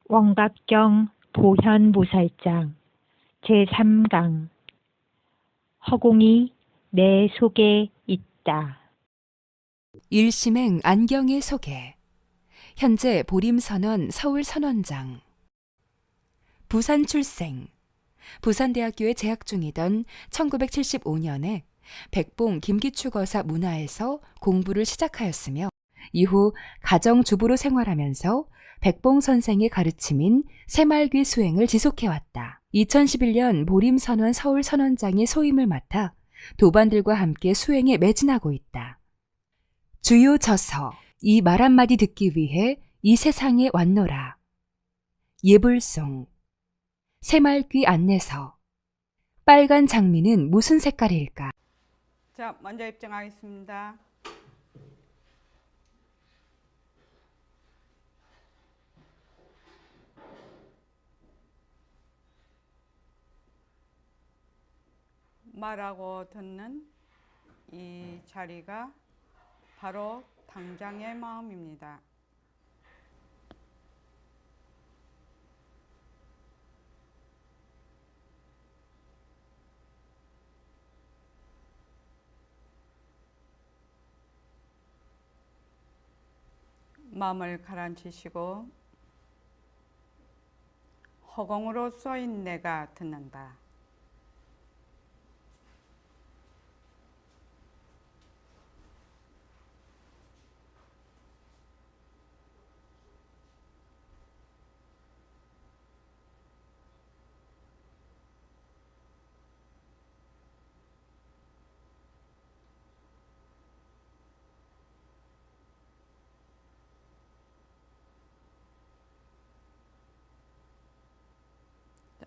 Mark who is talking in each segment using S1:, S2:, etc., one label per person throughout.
S1: 원각경 보현무살장 제3강 허공이 내 속에 있다.
S2: 일심행 안경의 소개. 현재 보림선원 서울선원장. 부산 출생. 부산대학교에 재학 중이던 1975년에 백봉 김기추거사 문화에서 공부를 시작하였으며 이후 가정주부로 생활하면서 백봉 선생의 가르침인 새말귀 수행을 지속해왔다. 2011년 보림선원 서울선원장의 소임을 맡아 도반들과 함께 수행에 매진하고 있다. 주요 저서. 이 말 한마디 듣기 위해 이 세상에 왔노라. 예불송. 새말귀 안내서. 빨간 장미는 무슨 색깔일까?
S3: 자, 먼저 입장하겠습니다. 말하고 듣는 이 자리가 바로 당장의 마음입니다. 마음을 가라앉히시고 허공으로 쏘인 내가 듣는다.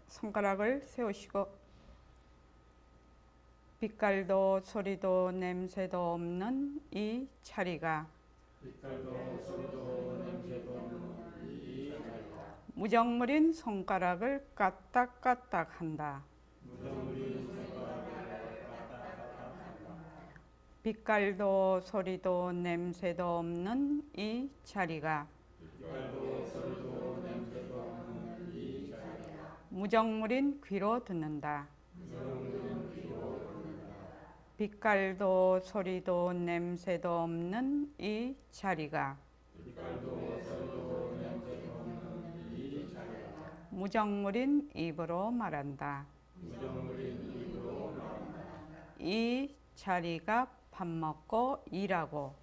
S3: 손가락을 세우시고 빛깔도 소리도 냄새도 없는 이 자리가 무정물인 손가락을 까딱까딱 한다. 빛깔도 소리도 냄새도 없는 이 자리가 무정물인 귀로 듣는다. 빛깔도 소리도 냄새도 없는 이 자리가 무정물인 입으로 말한다. 이 자리가 밥 먹고 일하고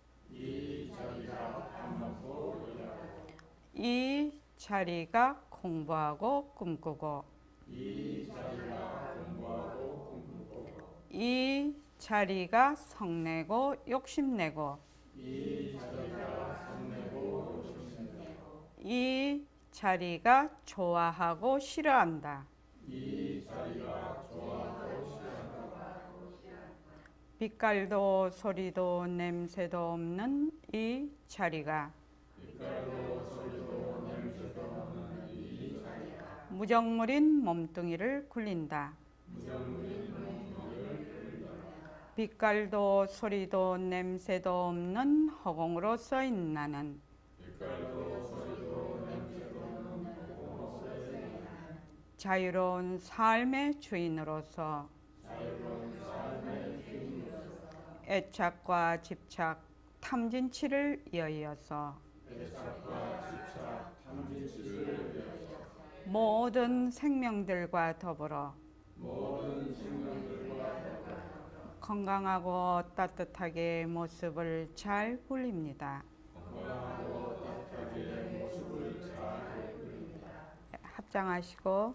S3: 이 자리가 공부하고 꿈꾸고 이 자리가 성내고 욕심내고 이 자리가 좋아하고 싫어한다. 빛깔도 소리도 냄새도 없는 이 자리가 무정물인 몸뚱이를 굴린다. 빛깔도 소리도 냄새도 없는 허공으로 쏘인 나는 자유로운 삶의 주인으로서 애착과 집착, 탐진치를 이어서 모든 생명들과 더불어 건강하고 따뜻하게 모습을 잘 굴립니다. 합장하시고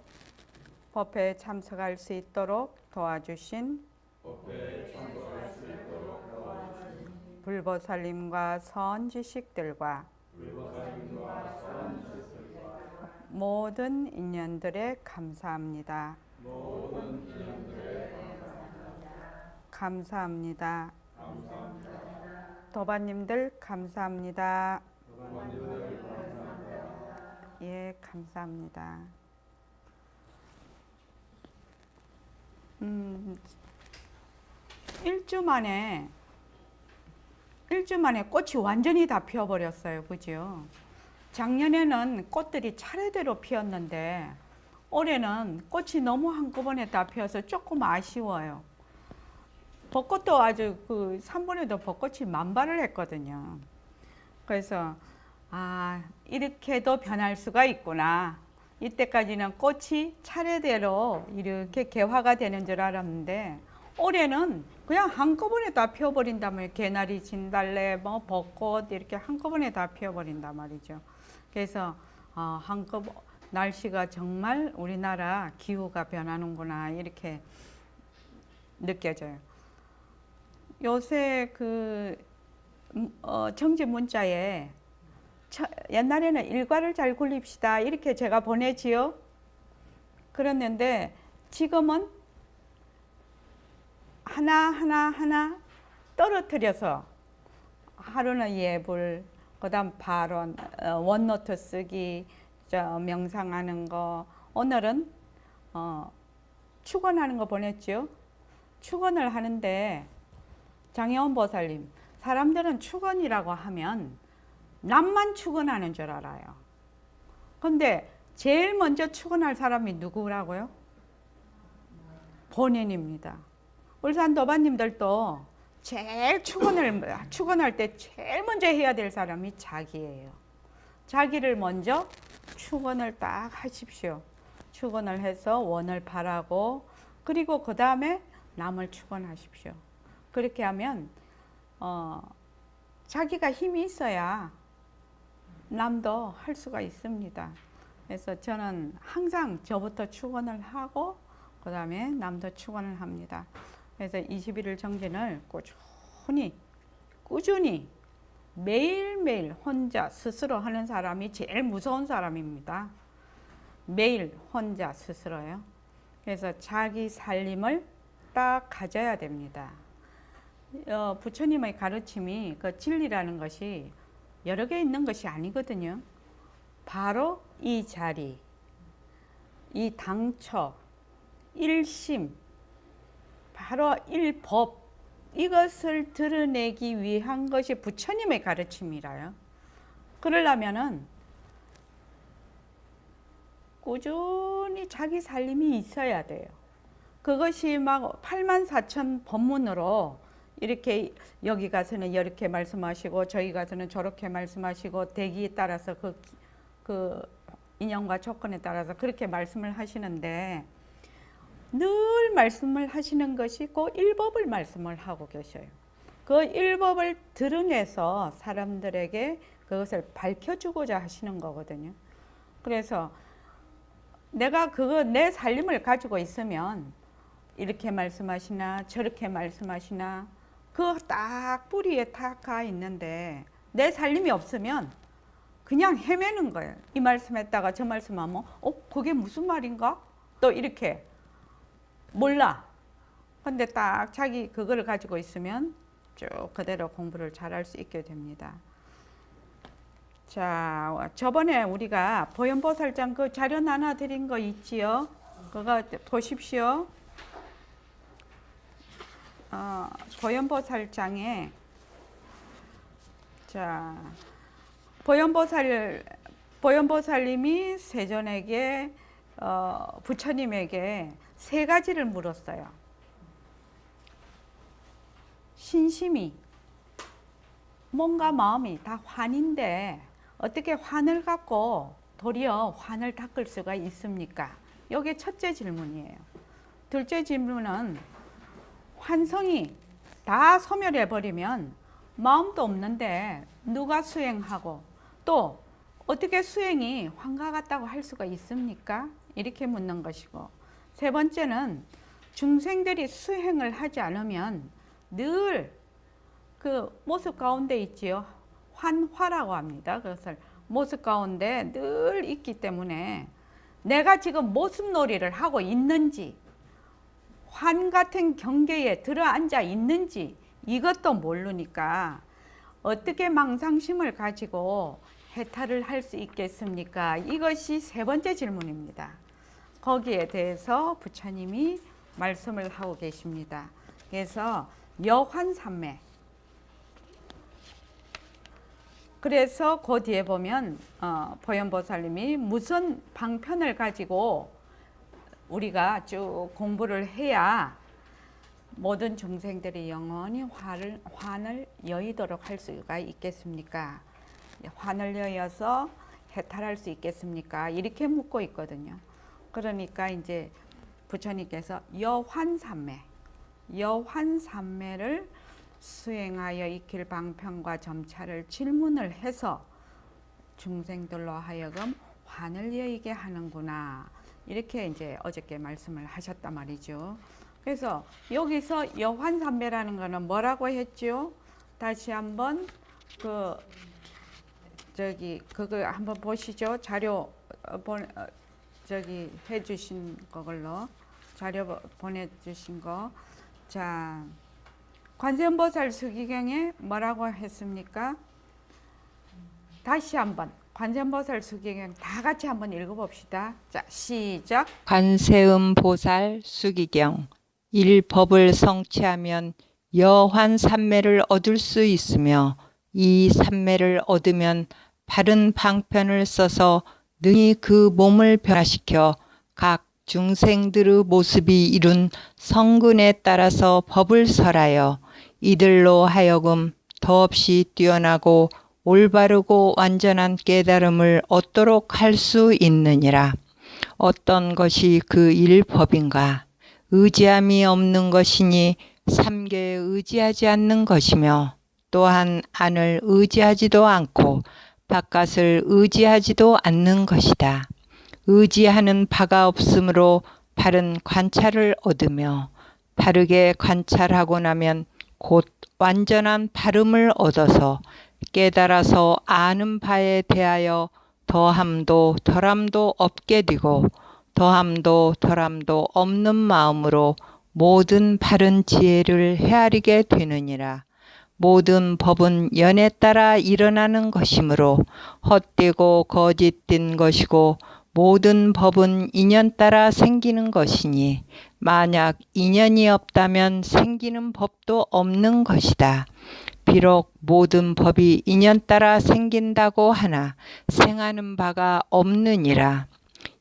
S3: 법회에 참석할 수 있도록 도와주신 불보살님과 선지식들과 모든 인연들에 감사합니다. 감사합니다. 도반님들 감사합니다. 예, 감사합니다. 일주 만에 꽃이 완전히 다 피어버렸어요. 그죠? 작년에는 꽃들이 차례대로 피었는데 올해는 꽃이 너무 한꺼번에 다 피어서 조금 아쉬워요. 벚꽃도 아주 3번에도 벚꽃이 만발을 했거든요. 그래서 이렇게도 변할 수가 있구나. 이때까지는 꽃이 차례대로 이렇게 개화가 되는 줄 알았는데 올해는 그냥 한꺼번에 다 피어버린단 말이에요. 개나리, 진달래, 뭐 벚꽃 이렇게 한꺼번에 다 피어버린단 말이죠. 그래서 날씨가 정말 우리나라 기후가 변하는구나 이렇게 느껴져요. 요새 정지 문자에 옛날에는 일과를 잘 굴립시다 이렇게 제가 보내지요. 그랬는데 지금은 하나 떨어뜨려서 하루는 예불, 그다음 발언, 원노트 쓰기, 명상하는 거, 오늘은 축원하는 거 보냈죠. 축원을 하는데 장혜원 보살님, 사람들은 축원이라고 하면 남만 축원하는 줄 알아요. 근데 제일 먼저 축원할 사람이 누구라고요? 본인입니다. 울산 도반님들도 제일 축원할 때 제일 먼저 해야 될 사람이 자기예요. 자기를 먼저 축원을 딱 하십시오. 축원을 해서 원을 바라고 그리고 그 다음에 남을 축원하십시오. 그렇게 하면 자기가 힘이 있어야 남도 할 수가 있습니다. 그래서 저는 항상 저부터 축원을 하고 그 다음에 남도 축원을 합니다. 그래서 21일 정진을 꾸준히 매일매일 혼자 스스로 하는 사람이 제일 무서운 사람입니다. 매일 혼자 스스로요. 그래서 자기 살림을 딱 가져야 됩니다. 부처님의 가르침이 그 진리라는 것이 여러 개 있는 것이 아니거든요. 바로 이 자리, 이 당처, 일심, 바로 일법, 이것을 드러내기 위한 것이 부처님의 가르침이라요. 그러려면은 꾸준히 자기 살림이 있어야 돼요. 그것이 막 84,000 법문으로 이렇게 여기 가서는 이렇게 말씀하시고 저기 가서는 저렇게 말씀하시고 대기에 따라서 그 인연과 조건에 따라서 그렇게 말씀을 하시는데 늘 말씀을 하시는 것이 그 일법을 말씀을 하고 계셔요. 그 일법을 드러내서 사람들에게 그것을 밝혀주고자 하시는 거거든요. 그래서 내가 내 살림을 가지고 있으면 이렇게 말씀하시나 저렇게 말씀하시나 그 딱 뿌리에 딱 가 있는데 내 살림이 없으면 그냥 헤매는 거예요. 이 말씀했다가 저 말씀하면 그게 무슨 말인가? 또 이렇게 몰라. 근데 딱 자기 그거를 가지고 있으면 쭉 그대로 공부를 잘할 수 있게 됩니다. 자, 저번에 우리가 보현보살장 그 자료 나눠 드린 거 있지요? 그거 보십시오. 보현보살장에 자, 보현보살님이 세존에게 부처님에게 세 가지를 물었어요. 신심이 몸과 마음이 다 환인데 어떻게 환을 갖고 도리어 환을 닦을 수가 있습니까? 이게 첫째 질문이에요. 둘째 질문은 환성이 다 소멸해 버리면 마음도 없는데 누가 수행하고 또 어떻게 수행이 환과 같다고 할 수가 있습니까? 이렇게 묻는 것이고, 세 번째는 중생들이 수행을 하지 않으면 늘 그 모습 가운데 있지요. 환화라고 합니다. 그것을 모습 가운데 늘 있기 때문에 내가 지금 모습놀이를 하고 있는지 환 같은 경계에 들어앉아 있는지 이것도 모르니까 어떻게 망상심을 가지고 해탈을 할 수 있겠습니까? 이것이 세 번째 질문입니다. 거기에 대해서 부처님이 말씀을 하고 계십니다. 그래서 여환삼매, 그래서 그 뒤에 보면 보현보살님이 무슨 방편을 가지고 우리가 쭉 공부를 해야 모든 중생들이 영원히 환을 여의도록 할 수가 있겠습니까? 환을 여여서 해탈할 수 있겠습니까? 이렇게 묻고 있거든요. 그러니까 이제 부처님께서 여환삼매를 수행하여 익힐 방편과 점차를 질문을 해서 중생들로 하여금 환을 여의게 하는구나. 이렇게 이제 어저께 말씀을 하셨단 말이죠. 그래서 여기서 여환삼매라는 거는 뭐라고 했죠? 다시 한번 그거 한번 보시죠. 자료 해주신 거걸로 자료 보내주신 거. 자, 관세음보살 수기경에 뭐라고 했습니까? 다시 한번 관세음보살 수기경 다 같이 한번 읽어봅시다. 자, 시작.
S4: 관세음보살 수기경. 일법을 성취하면 여환삼매를 얻을 수 있으며 이 삼매를 얻으면 바른 방편을 써서 능히 그 몸을 변화시켜 각 중생들의 모습이 이룬 성근에 따라서 법을 설하여 이들로 하여금 더없이 뛰어나고 올바르고 완전한 깨달음을 얻도록 할 수 있느니라. 어떤 것이 그 일법인가? 의지함이 없는 것이니 삼계에 의지하지 않는 것이며 또한 안을 의지하지도 않고 바깥을 의지하지도 않는 것이다. 의지하는 바가 없으므로 바른 관찰을 얻으며 바르게 관찰하고 나면 곧 완전한 바름을 얻어서 깨달아서 아는 바에 대하여 더함도 덜함도 없게 되고 더함도 덜함도 없는 마음으로 모든 바른 지혜를 헤아리게 되느니라. 모든 법은 연에 따라 일어나는 것이므로 헛되고 거짓된 것이고 모든 법은 인연 따라 생기는 것이니 만약 인연이 없다면 생기는 법도 없는 것이다. 비록 모든 법이 인연 따라 생긴다고 하나 생하는 바가 없느니라.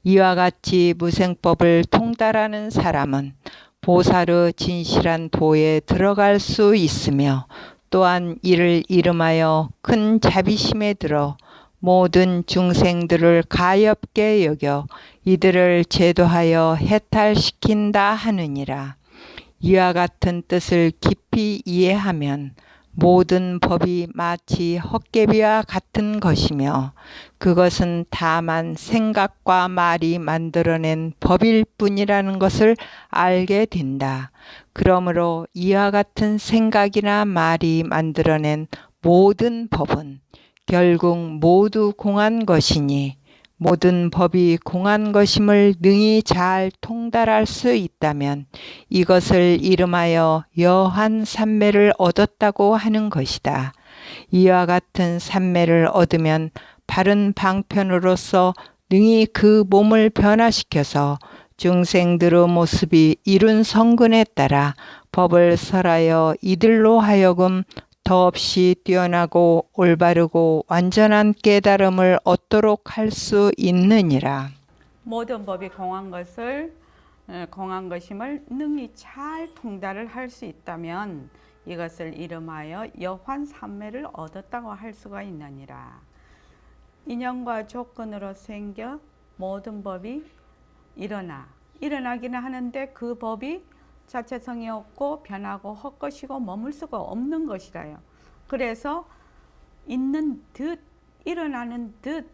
S4: 이와 같이 무생법을 통달하는 사람은 보살의 진실한 도에 들어갈 수 있으며 또한 이를 이름하여 큰 자비심에 들어 모든 중생들을 가엾게 여겨 이들을 제도하여 해탈시킨다 하느니라. 이와 같은 뜻을 깊이 이해하면 모든 법이 마치 헛개비와 같은 것이며 그것은 다만 생각과 말이 만들어낸 법일 뿐이라는 것을 알게 된다. 그러므로 이와 같은 생각이나 말이 만들어낸 모든 법은 결국 모두 공한 것이니 모든 법이 공한 것임을 능히 잘 통달할 수 있다면 이것을 이름하여 여환삼매를 얻었다고 하는 것이다. 이와 같은 삼매를 얻으면 바른 방편으로서 능히 그 몸을 변화시켜서 중생들의 모습이 이룬 성근에 따라 법을 설하여 이들로 하여금 더없이 뛰어나고 올바르고 완전한 깨달음을 얻도록 할 수 있느니라.
S3: 모든 법이 공한 것임을 능히 잘 통달을 할 수 있다면 이것을 이름하여 여환삼매를 얻었다고 할 수가 있느니라. 인연과 조건으로 생겨 모든 법이 일어나기는 하는데 그 법이 자체성이 없고 변하고 헛것이고 머물 수가 없는 것이라요. 그래서 있는 듯 일어나는 듯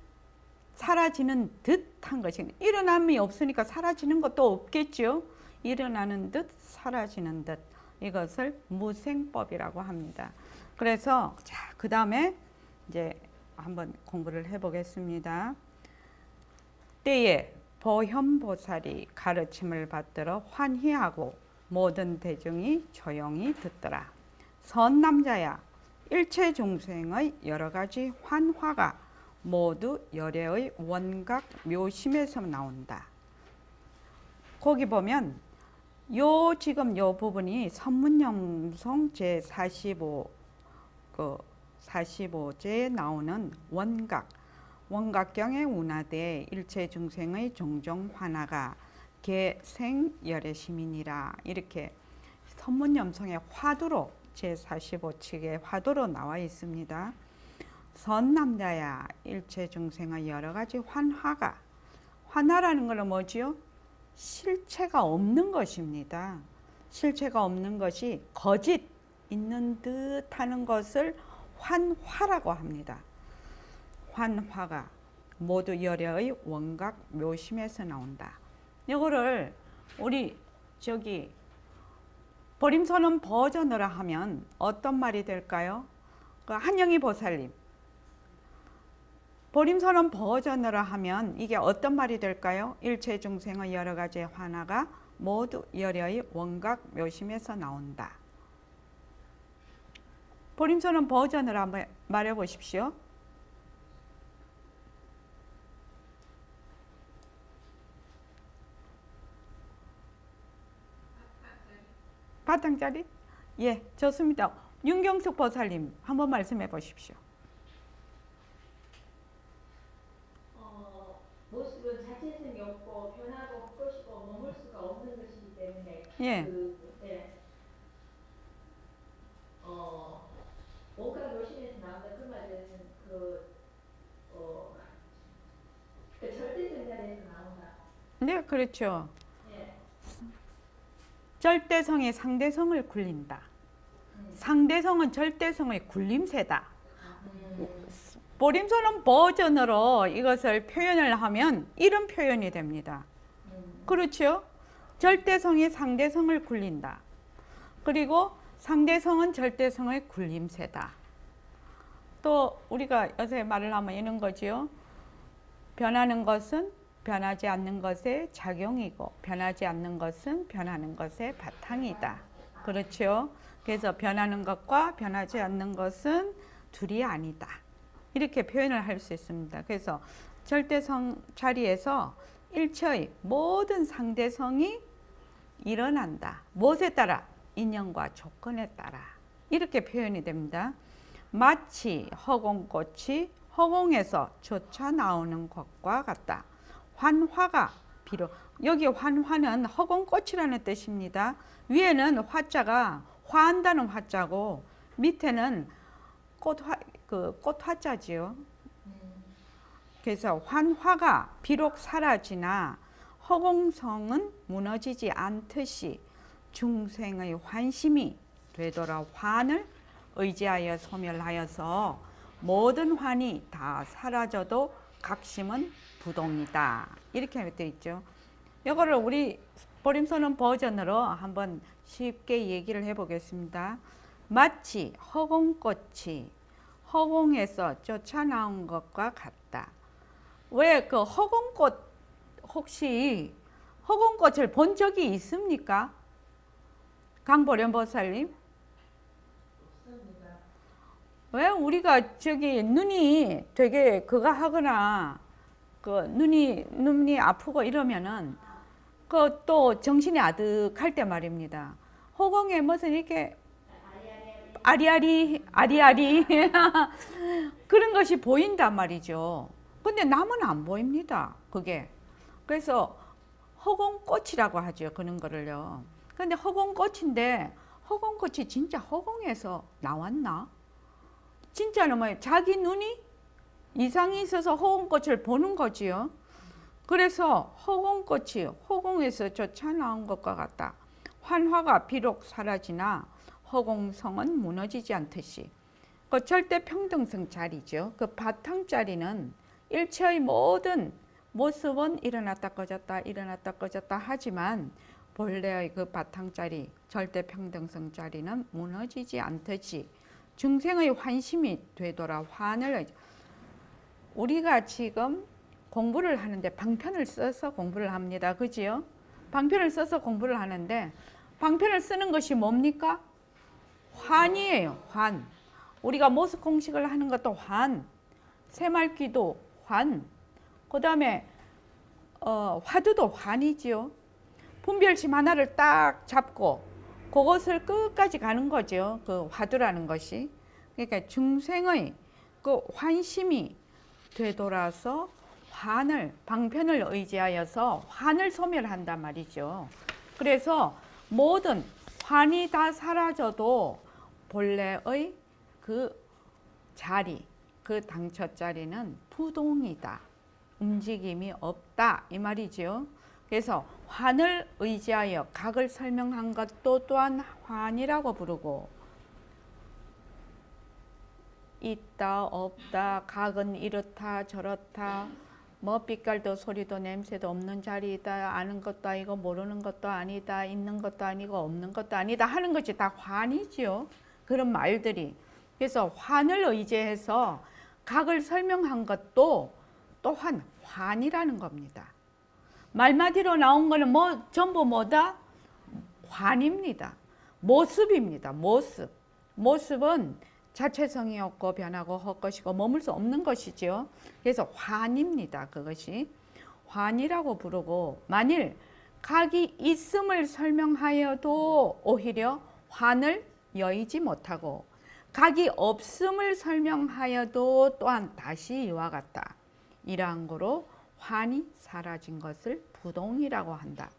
S3: 사라지는 듯한 것이 일어남이 없으니까 사라지는 것도 없겠죠. 일어나는 듯 사라지는 듯 이것을 무생법이라고 합니다. 그래서 자, 그다음에 이제 한번 공부를 해보겠습니다. 때에 보현보살이 가르침을 받들어 환희하고 모든 대중이 조용히 듣더라. 선남자야, 일체 중생의 여러 가지 환화가 모두 열애의 원각 묘심에서 나온다. 거기 보면 지금 요 부분이 선문영송 제45 45제에 나오는 원각, 원각경에 운하되 일체 중생의 종종 환화가 개생열의 시민이라, 이렇게 선문염송의 화두로 제45칙의 화두로 나와 있습니다. 선남자야 일체 중생의 여러 가지 환화가, 환화라는 것은 뭐지요? 실체가 없는 것입니다. 실체가 없는 것이 거짓 있는 듯 하는 것을 환화라고 합니다. 환화가 모두 열애의 원각 묘심에서 나온다. 이거를 우리 저기 보림선언 버전으로 하면 어떤 말이 될까요? 그 한영희 보살님, 보림선언 버전으로 하면 이게 어떤 말이 될까요? 일체 중생의 여러 가지 환화가 모두 열애의 원각 묘심에서 나온다. 보림선언 버전으로 한번 말해 보십시오. 바탕짜리? 예, 좋습니다. 윤경숙 보살님 한번 말씀해 보십시오.
S5: 모습은 자체성이 없고 변하고 것이고 머물 수가 없는 것이기 때문에
S3: 예.
S5: 원각 묘심에서 나온다. 그 말은 그 절대성 자리에서 나온다.
S3: 네, 그렇죠.
S5: 예.
S3: 절대성이 상대성을 굴린다. 상대성은 절대성의 굴림새다. 보림선언 버전으로 이것을 표현을 하면 이런 표현이 됩니다. 그렇죠? 절대성이 상대성을 굴린다. 그리고 상대성은 절대성의 굴림새다. 또 우리가 요새 말을 하면 이런 거지요. 변하는 것은 변하지 않는 것의 작용이고 변하지 않는 것은 변하는 것의 바탕이다. 그렇죠? 그래서 변하는 것과 변하지 않는 것은 둘이 아니다. 이렇게 표현을 할 수 있습니다. 그래서 절대성 자리에서 일체의 모든 상대성이 일어난다. 무엇에 따라? 인연과 조건에 따라. 이렇게 표현이 됩니다. 마치 허공꽃이 허공에서 솟아 나오는 것과 같다. 환화가 비록, 여기 환화는 허공꽃이라는 뜻입니다. 위에는 화자가 화한다는 화자고 밑에는 꽃화자지요. 그래서 환화가 비록 사라지나 허공성은 무너지지 않듯이 중생의 환심이 되돌아 환을 의지하여 소멸하여서 모든 환이 다 사라져도 각심은 부동이다. 이렇게 되어 있죠. 이거를 우리 보림선언 버전으로 한번 쉽게 얘기를 해보겠습니다. 마치 허공꽃이 허공에서 쫓아나온 것과 같다. 왜 그 허공꽃, 혹시 허공꽃을 본 적이 있습니까? 강보련 보살님? 왜 우리가 저기 눈이 되게 그거 하거나 그 눈이 아프고 이러면은 그 또 정신이 아득할 때 말입니다. 허공에 무슨 이렇게 아리아리 그런 것이 보인단 말이죠. 근데 남은 안 보입니다. 그게. 그래서 허공꽃이라고 하죠. 그런 거를요. 근데 허공꽃인데 허공꽃이 진짜 허공에서 나왔나? 진짜는 뭐예요? 자기 눈이 이상이 있어서 허공꽃을 보는 거지요. 그래서 허공꽃이 허공에서 쫓아 나온 것과 같다. 환화가 비록 사라지나 허공성은 무너지지 않듯이. 그 절대 평등성 자리죠. 그 바탕 자리는 일체의 모든 모습은 일어났다 꺼졌다 일어났다 꺼졌다 하지만 본래의 그 바탕 자리 절대 평등성 자리는 무너지지 않듯이 중생의 환심이 되돌아 환을, 우리가 지금 공부를 하는데 방편을 써서 공부를 합니다. 그지요? 방편을 써서 공부를 하는데 방편을 쓰는 것이 뭡니까? 환이에요. 환. 우리가 모습 공식을 하는 것도 환, 새말귀도 환, 그 다음에 화두도 환이지요. 분별심 하나를 딱 잡고 그것을 끝까지 가는 거죠. 그 화두라는 것이. 그러니까 중생의 그 환심이 되돌아서 환을, 방편을 의지하여서 환을 소멸한단 말이죠. 그래서 모든 환이 다 사라져도 본래의 그 자리, 그 당처 자리는 부동이다. 움직임이 없다. 이 말이죠. 그래서 환을 의지하여 각을 설명한 것도 또한 환이라고 부르고, 있다, 없다, 각은 이렇다, 저렇다, 뭐 빛깔도 소리도 냄새도 없는 자리이다, 아는 것도 아니고 모르는 것도 아니다, 있는 것도 아니고 없는 것도 아니다 하는 것이 다 환이죠. 그런 말들이. 그래서 환을 의지해서 각을 설명한 것도 또한 환이라는 겁니다. 말마디로 나온 거는 뭐 전부 뭐다? 환입니다. 모습입니다. 모습. 모습은 자체성이 없고 변하고 헛것이고 머물 수 없는 것이죠. 그래서 환입니다. 그것이 환이라고 부르고, 만일 각이 있음을 설명하여도 오히려 환을 여의지 못하고, 각이 없음을 설명하여도 또한 다시 이와 같다. 이러한 거로 환이 사라진 것을 부동이라고 한다.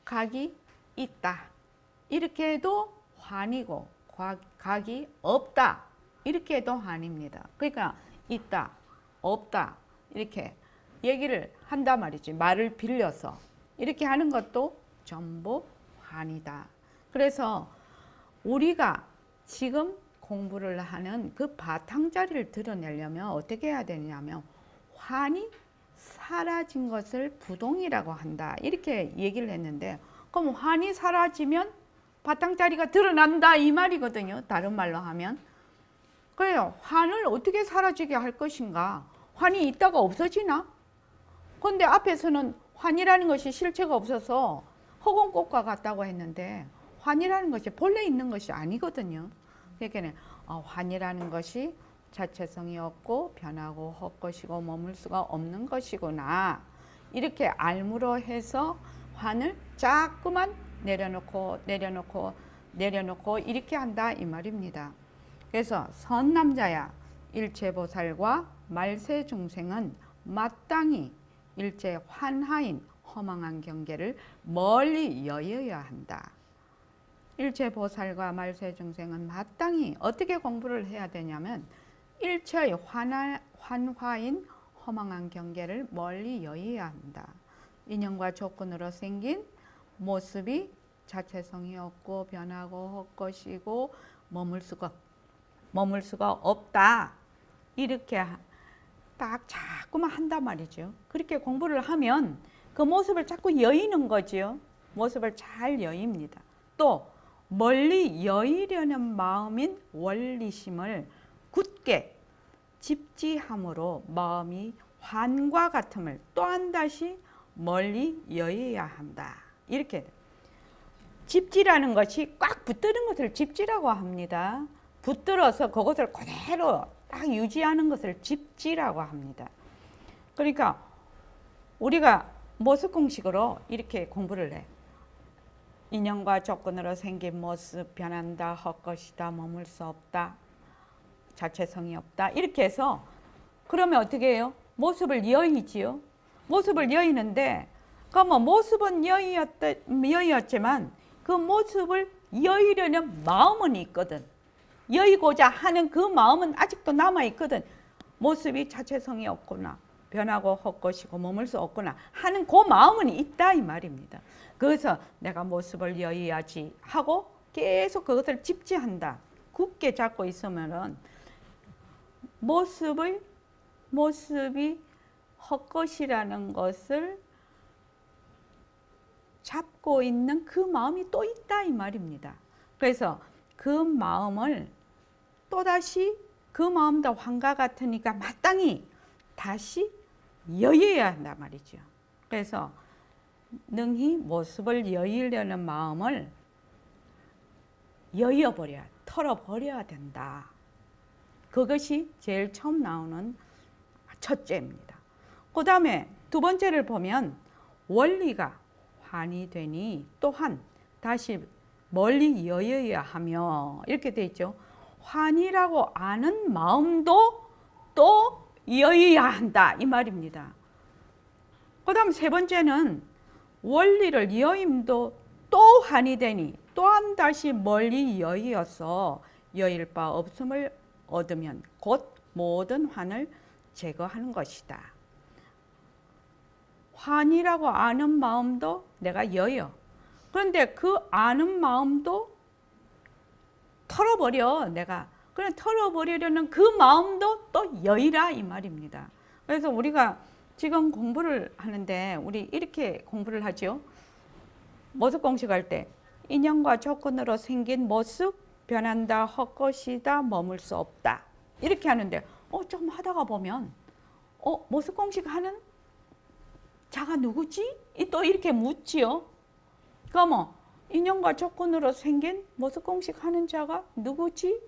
S3: 각이 있다. 이렇게 해도 환이고, 각이 없다. 이렇게 해도 환입니다. 그러니까 있다, 없다 이렇게 얘기를 한단 말이지. 말을 빌려서 이렇게 하는 것도 전부 환이다. 그래서 우리가 지금 공부를 하는 그 바탕자리를 드러내려면 어떻게 해야 되냐면 환이 사라진 것을 부동이라고 한다. 이렇게 얘기를 했는데, 그럼 환이 사라지면 바탕자리가 드러난다 이 말이거든요. 다른 말로 하면. 그래요. 환을 어떻게 사라지게 할 것인가? 환이 있다가 없어지나? 그런데 앞에서는 환이라는 것이 실체가 없어서 허공꽃과 같다고 했는데 환이라는 것이 본래 있는 것이 아니거든요. 그러니까 환이라는 것이 자체성이 없고 변하고 헛것이고 머물 수가 없는 것이구나. 이렇게 알므로 해서 환을 자꾸만 내려놓고 이렇게 한다 이 말입니다. 그래서 선남자야 일체보살과 말세중생은 마땅히 일체 환하인 허망한 경계를 멀리 여의어야 한다. 일체보살과 말세중생은 마땅히 어떻게 공부를 해야 되냐면 일체의 환화인 허망한 경계를 멀리 여의어야 한다. 인연과 조건으로 생긴 모습이 자체성이 없고 변하고 헛것이고 머물 수가 없다. 이렇게 딱 자꾸만 한단 말이죠. 그렇게 공부를 하면 그 모습을 자꾸 여의는 거지요. 모습을 잘 여입니다. 또 멀리 여의려는 마음인 원리심을 굳게 집지함으로 마음이 환과 같음을 또 한 다시 멀리 여의어야 한다. 이렇게 집지라는 것이 꽉 붙드는 것을 집지라고 합니다. 붙들어서 그것을 그대로 딱 유지하는 것을 집지라고 합니다. 그러니까 우리가 모습 공식으로 이렇게 공부를 해. 인연과 조건으로 생긴 모습 변한다, 헛것이다, 머물 수 없다, 자체성이 없다. 이렇게 해서 그러면 어떻게 해요? 모습을 여의지요. 모습을 여의는데 그러면 모습은 여의었지만 그 모습을 여의려는 마음은 있거든. 여의고자 하는 그 마음은 아직도 남아있거든. 모습이 자체성이 없구나, 변하고 헛것이고 머물 수 없구나 하는 그 마음은 있다 이 말입니다. 그래서 내가 모습을 여의야지 하고 계속 그것을 집지한다. 굳게 잡고 있으면은 모습이 헛것이라는 것을 잡고 있는 그 마음이 또 있다 이 말입니다. 그래서 그 마음을 또다시 그 마음도 환과 같으니까 마땅히 다시 여의어야 한단 말이죠. 그래서 능히 모습을 여의려는 마음을 여의어버려야, 털어버려야 된다. 그것이 제일 처음 나오는 첫째입니다. 그 다음에 두 번째를 보면 원리가 환이 되니 또한 다시 멀리 여의어야 하며 이렇게 돼 있죠. 환이라고 아는 마음도 또 여의야 한다 이 말입니다. 그 다음 세 번째는 원리를 여임도 또 환이 되니 또한 다시 멀리 여의어서 여일 바 없음을 얻으면 곧 모든 환을 제거하는 것이다. 환이라고 아는 마음도 내가 여여. 그런데 그 아는 마음도 털어버려 내가. 그래 털어버리려는 그 마음도 또 여의라 이 말입니다. 그래서 우리가 지금 공부를 하는데 우리 이렇게 공부를 하죠. 모습 공식할 때 인연과 조건으로 생긴 모습 변한다 헛것이다 머물 수 없다 이렇게 하는데 좀 하다가 보면 모습 공식하는 자가 누구지? 또 이렇게 묻지요. 그러면 인연과 조건으로 생긴 모습 공식하는 자가 누구지?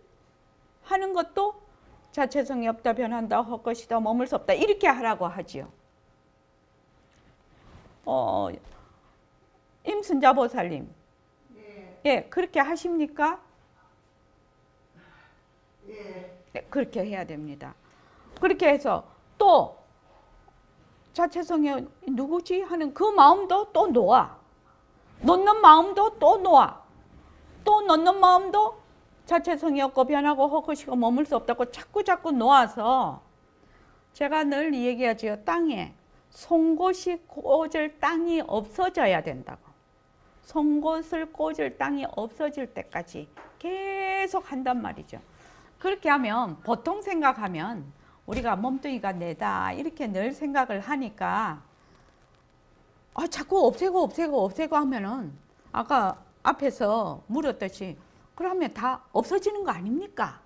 S3: 하는 것도 자체성이 없다 변한다 헛것이다 머물 수 없다 이렇게 하라고 하지요. 임순자 보살님, 예, 그렇게 하십니까? 네, 그렇게 해야 됩니다. 그렇게 해서 또 자체성이 누구지 하는 그 마음도 또 놓아. 놓는 마음도 또 놓아. 또 놓는 마음도 자체성이 없고 변하고 헛것이고 머물 수 없다고 자꾸 놓아서 제가 늘 얘기하지요. 땅에 송곳이 꽂을 땅이 없어져야 된다고. 송곳을 꽂을 땅이 없어질 때까지 계속 한단 말이죠. 그렇게 하면 보통 생각하면 우리가 몸뚱이가 내다 이렇게 늘 생각을 하니까 자꾸 없애고 하면은 아까 앞에서 물었듯이 그러면 다 없어지는 거 아닙니까?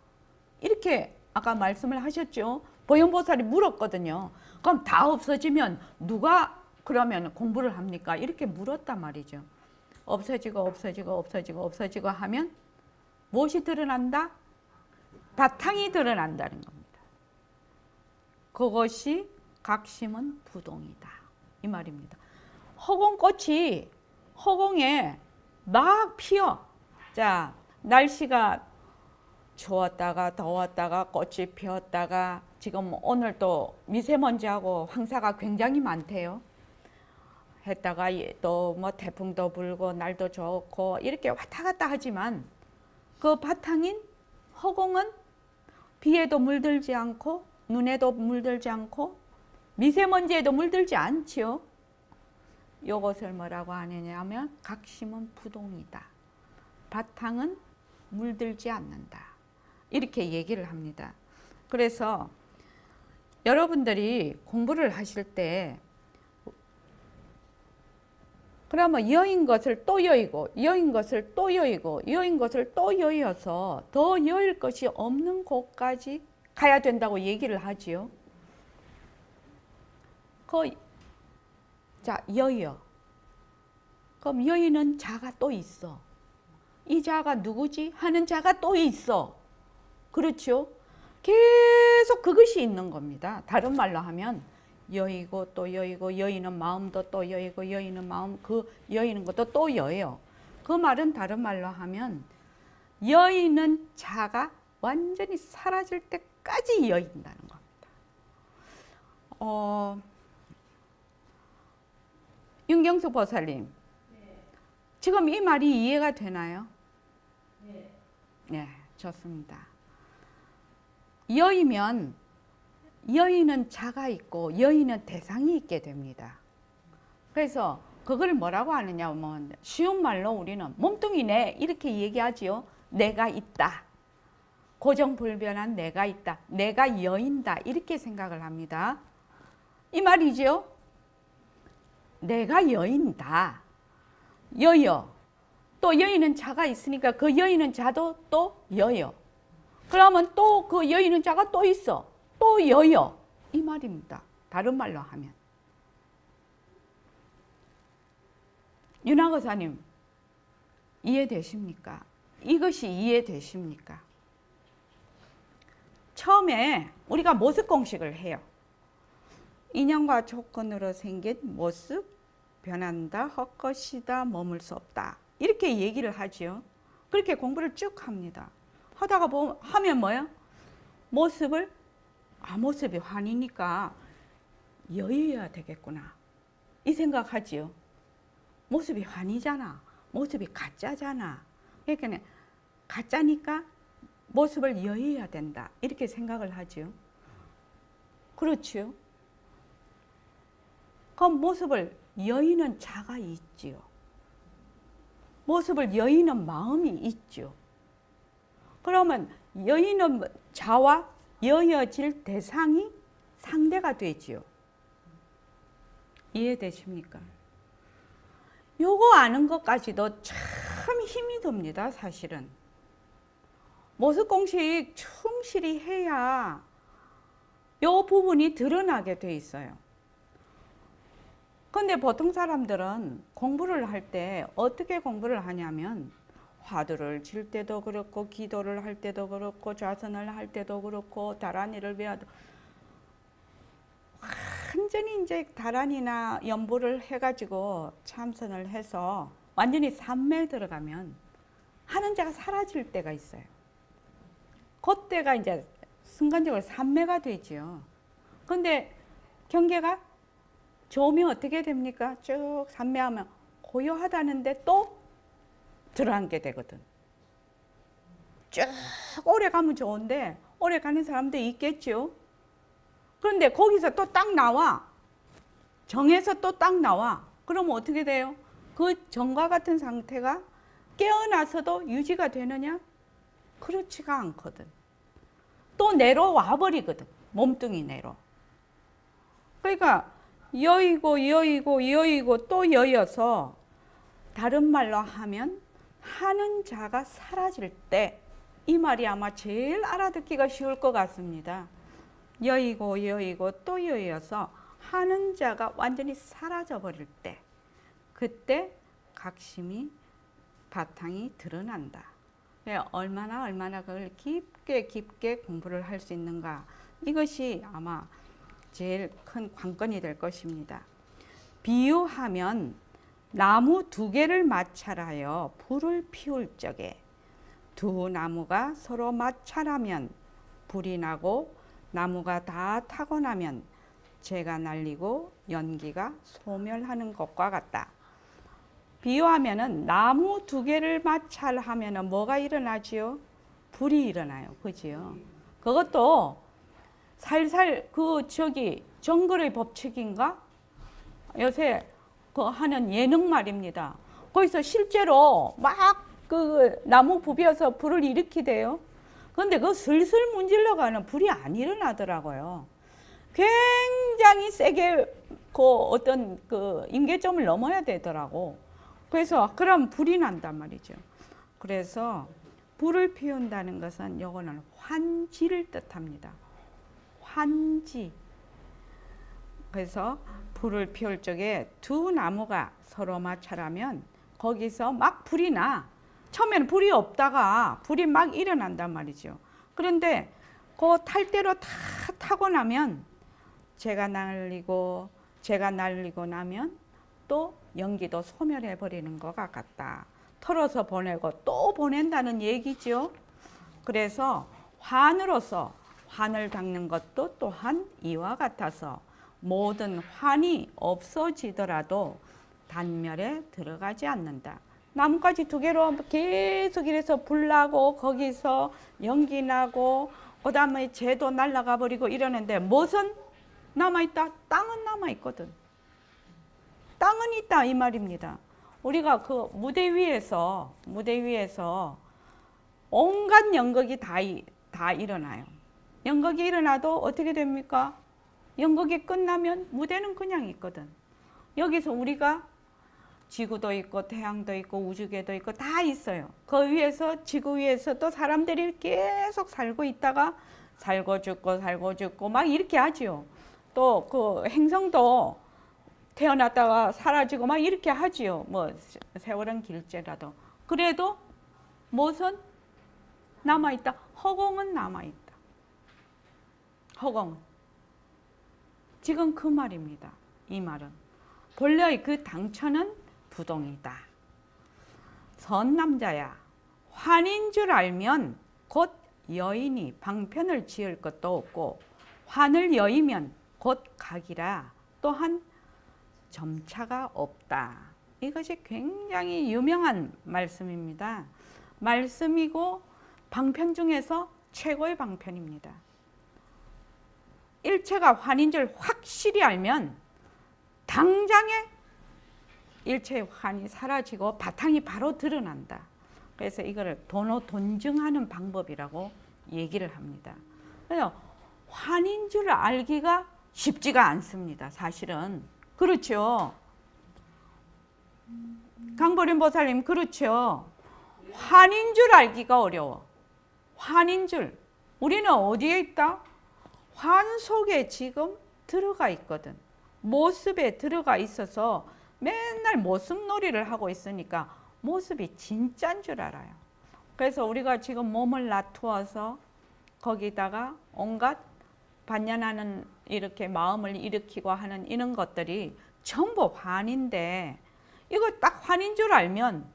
S3: 이렇게 아까 말씀을 하셨죠. 보현보살이 물었거든요. 그럼 다 없어지면 누가 그러면 공부를 합니까? 이렇게 물었단 말이죠. 없어지고 하면 무엇이 드러난다? 바탕이 드러난다는 겁니다. 그것이 각심은 부동이다 이 말입니다. 허공꽃이 허공에 막 피어. 자, 날씨가 추웠다가 더웠다가 꽃이 피었다가 지금 오늘 또 미세먼지하고 황사가 굉장히 많대요. 했다가 또 뭐 태풍도 불고 날도 좋고 이렇게 왔다 갔다 하지만 그 바탕인 허공은 비에도 물들지 않고 눈에도 물들지 않고 미세먼지에도 물들지 않지요. 이것을 뭐라고 하느냐면 각심은 부동이다. 바탕은 물들지 않는다. 이렇게 얘기를 합니다. 그래서 여러분들이 공부를 하실 때 그러면 여인 것을 또 여이고 여인 것을 또 여이고 여인 것을 또 여이어서 더 여일 것이 없는 곳까지 가야 된다고 얘기를 하지요. 자, 여여. 그럼 여인은 자가 또 있어. 이 자가 누구지? 하는 자가 또 있어. 그렇죠? 계속 그것이 있는 겁니다. 다른 말로 하면 여이고 또 여이고 여이는 마음도 또 여이고 여이는 마음 그 여이는 것도 또 여예요. 그 말은 다른 말로 하면 여이는 자가 완전히 사라질 때까지 여인다는 겁니다. 윤경수 보살님, 지금 이 말이 이해가 되나요? 네, 좋습니다. 여이면 여인은 자가 있고 여인은 대상이 있게 됩니다. 그래서 그걸 뭐라고 하느냐면 쉬운 말로 우리는 몸뚱이네 이렇게 얘기하지요. 내가 있다. 고정불변한 내가 있다. 내가 여인다. 이렇게 생각을 합니다. 이 말이죠. 내가 여인이다. 여여. 또 여인은 자가 있으니까 그 여인은 자도 또 여여. 그러면 또 그 여인은 자가 또 있어. 또 여여. 이 말입니다. 다른 말로 하면. 윤학의사님 이해되십니까? 이것이 이해되십니까? 처음에 우리가 모습 공식을 해요. 인연과 조건으로 생긴 모습 변한다, 헛것이다, 머물 수 없다. 이렇게 얘기를 하죠. 그렇게 공부를 쭉 합니다. 하다가 하면 뭐예요? 모습이 환이니까 여유여야 되겠구나 이 생각하지요. 모습이 환이잖아. 모습이 가짜잖아. 그러니까 가짜니까 모습을 여유해야 된다 이렇게 생각을 하지요. 그렇지요. 그럼 모습을 여의는 자가 있지요. 모습을 여의는 마음이 있죠. 그러면 여의는 자와 여여질 대상이 상대가 되지요. 이해되십니까? 요거 아는 것까지도 참 힘이 듭니다. 사실은 모습 공식 충실히 해야 요 부분이 드러나게 돼 있어요. 근데 보통 사람들은 공부를 할 때 어떻게 공부를 하냐면 화두를 칠 때도 그렇고 기도를 할 때도 그렇고 좌선을 할 때도 그렇고 다란이를 배워도 완전히 이제 다란이나 연보를 해가지고 참선을 해서 완전히 삼매에 들어가면 하는 자가 사라질 때가 있어요. 그때가 이제 순간적으로 삼매가 되지요. 근데 경계가 좋으면 어떻게 됩니까? 쭉 삼매하면 고요하다는데 또 들어앉게 되거든. 쭉 오래 가면 좋은데 오래 가는 사람도 있겠죠. 그런데 거기서 또 딱 나와. 정에서 또 딱 나와. 그러면 어떻게 돼요? 그 정과 같은 상태가 깨어나서도 유지가 되느냐? 그렇지가 않거든. 또 내로 와버리거든. 몸뚱이 내로. 그러니까 여이고 또 여여서 다른 말로 하면 하는 자가 사라질 때 이 말이 아마 제일 알아듣기가 쉬울 것 같습니다. 여이고 또 여여서 하는 자가 완전히 사라져 버릴 때 그때 각심이 바탕이 드러난다. 얼마나 그걸 깊게 공부를 할 수 있는가 이것이 아마 제일 큰 관건이 될 것입니다. 비유하면 나무 2개를 마찰하여 불을 피울 적에 두 나무가 서로 마찰하면 불이 나고 나무가 다 타고 나면 재가 날리고 연기가 소멸하는 것과 같다. 비유하면은 나무 2개를 마찰하면은 뭐가 일어나지요? 불이 일어나요. 그지요? 그것도 살살 정글의 법칙인가? 요새 그 하는 예능 말입니다. 거기서 실제로 막 그 나무 부벼서 불을 일으키대요. 그런데 그 슬슬 문질러 가는 불이 안 일어나더라고요. 굉장히 세게 그 어떤 그 임계점을 넘어야 되더라고. 그래서 그럼 불이 난단 말이죠. 그래서 불을 피운다는 것은 요거는 환지를 뜻합니다. 환지. 그래서 불을 피울 적에 두 나무가 서로 마찰하면 거기서 막 불이 나. 처음에는 불이 없다가 불이 막 일어난단 말이죠. 그런데 그 탈대로 다 타고 나면 재가 날리고 나면 또 연기도 소멸해 버리는 것 같다. 털어서 보내고 또 보낸다는 얘기죠. 그래서 환으로서 환을 닦는 것도 또한 이와 같아서 모든 환이 없어지더라도 단멸에 들어가지 않는다. 나뭇가지 2개로 계속 이래서 불 나고 거기서 연기 나고 그 다음에 재도 날아가 버리고 이러는데 무엇은 남아있다? 땅은 남아있거든. 땅은 있다 이 말입니다. 우리가 그 무대 위에서 온갖 연극이 다 일어나요. 연극이 일어나도 어떻게 됩니까? 연극이 끝나면 무대는 그냥 있거든. 여기서 우리가 지구도 있고 태양도 있고 우주계도 있고 다 있어요. 그 위에서 지구 위에서 또 사람들이 계속 살고 있다가 살고 죽고 막 이렇게 하지요. 또 그 행성도 태어났다가 사라지고 막 이렇게 하지요. 뭐 세월은 길지라도. 그래도 무엇은 남아있다? 허공은 남아있다. 허공. 지금 그 말입니다. 이 말은. 본래 그 당처는 부동이다. 선남자야. 환인 줄 알면 곧 여인이 방편을 지을 것도 없고 환을 여이면 곧 각이라 또한 점차가 없다. 이것이 굉장히 유명한 말씀입니다. 말씀이고 방편 중에서 최고의 방편입니다. 일체가 환인 줄 확실히 알면 당장에 일체의 환이 사라지고 바탕이 바로 드러난다. 그래서 이거를 돈증하는 방법이라고 얘기를 합니다. 그래서 환인 줄 알기가 쉽지가 않습니다. 사실은. 그렇죠. 강보림 보살님, 그렇죠. 환인 줄 알기가 어려워. 환인 줄. 우리는 어디에 있다? 환 속에 지금 들어가 있거든. 모습에 들어가 있어서 맨날 모습놀이를 하고 있으니까 모습이 진짜인 줄 알아요. 그래서 우리가 지금 몸을 놔두어서 거기다가 온갖 반연하는 이렇게 마음을 일으키고 하는 이런 것들이 전부 환인데, 이거 딱 환인 줄 알면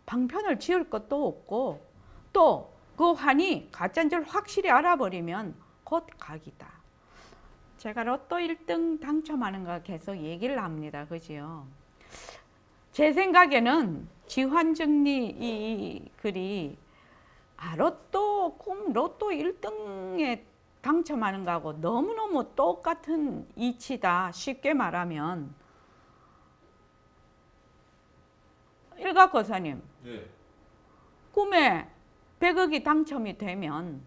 S3: 방편을 지을 것도 없고 또 그 환이 가짜인 줄 확실히 알아버리면 곧 각이다. 제가 로또 1등 당첨하는 거 계속 얘기를 합니다. 그죠? 제 생각에는 지환정리 이 글이 로또 1등에 당첨하는 거하고 너무너무 똑같은 이치다. 쉽게 말하면 일각거사님,
S6: 네.
S3: 꿈에 100억이 당첨이 되면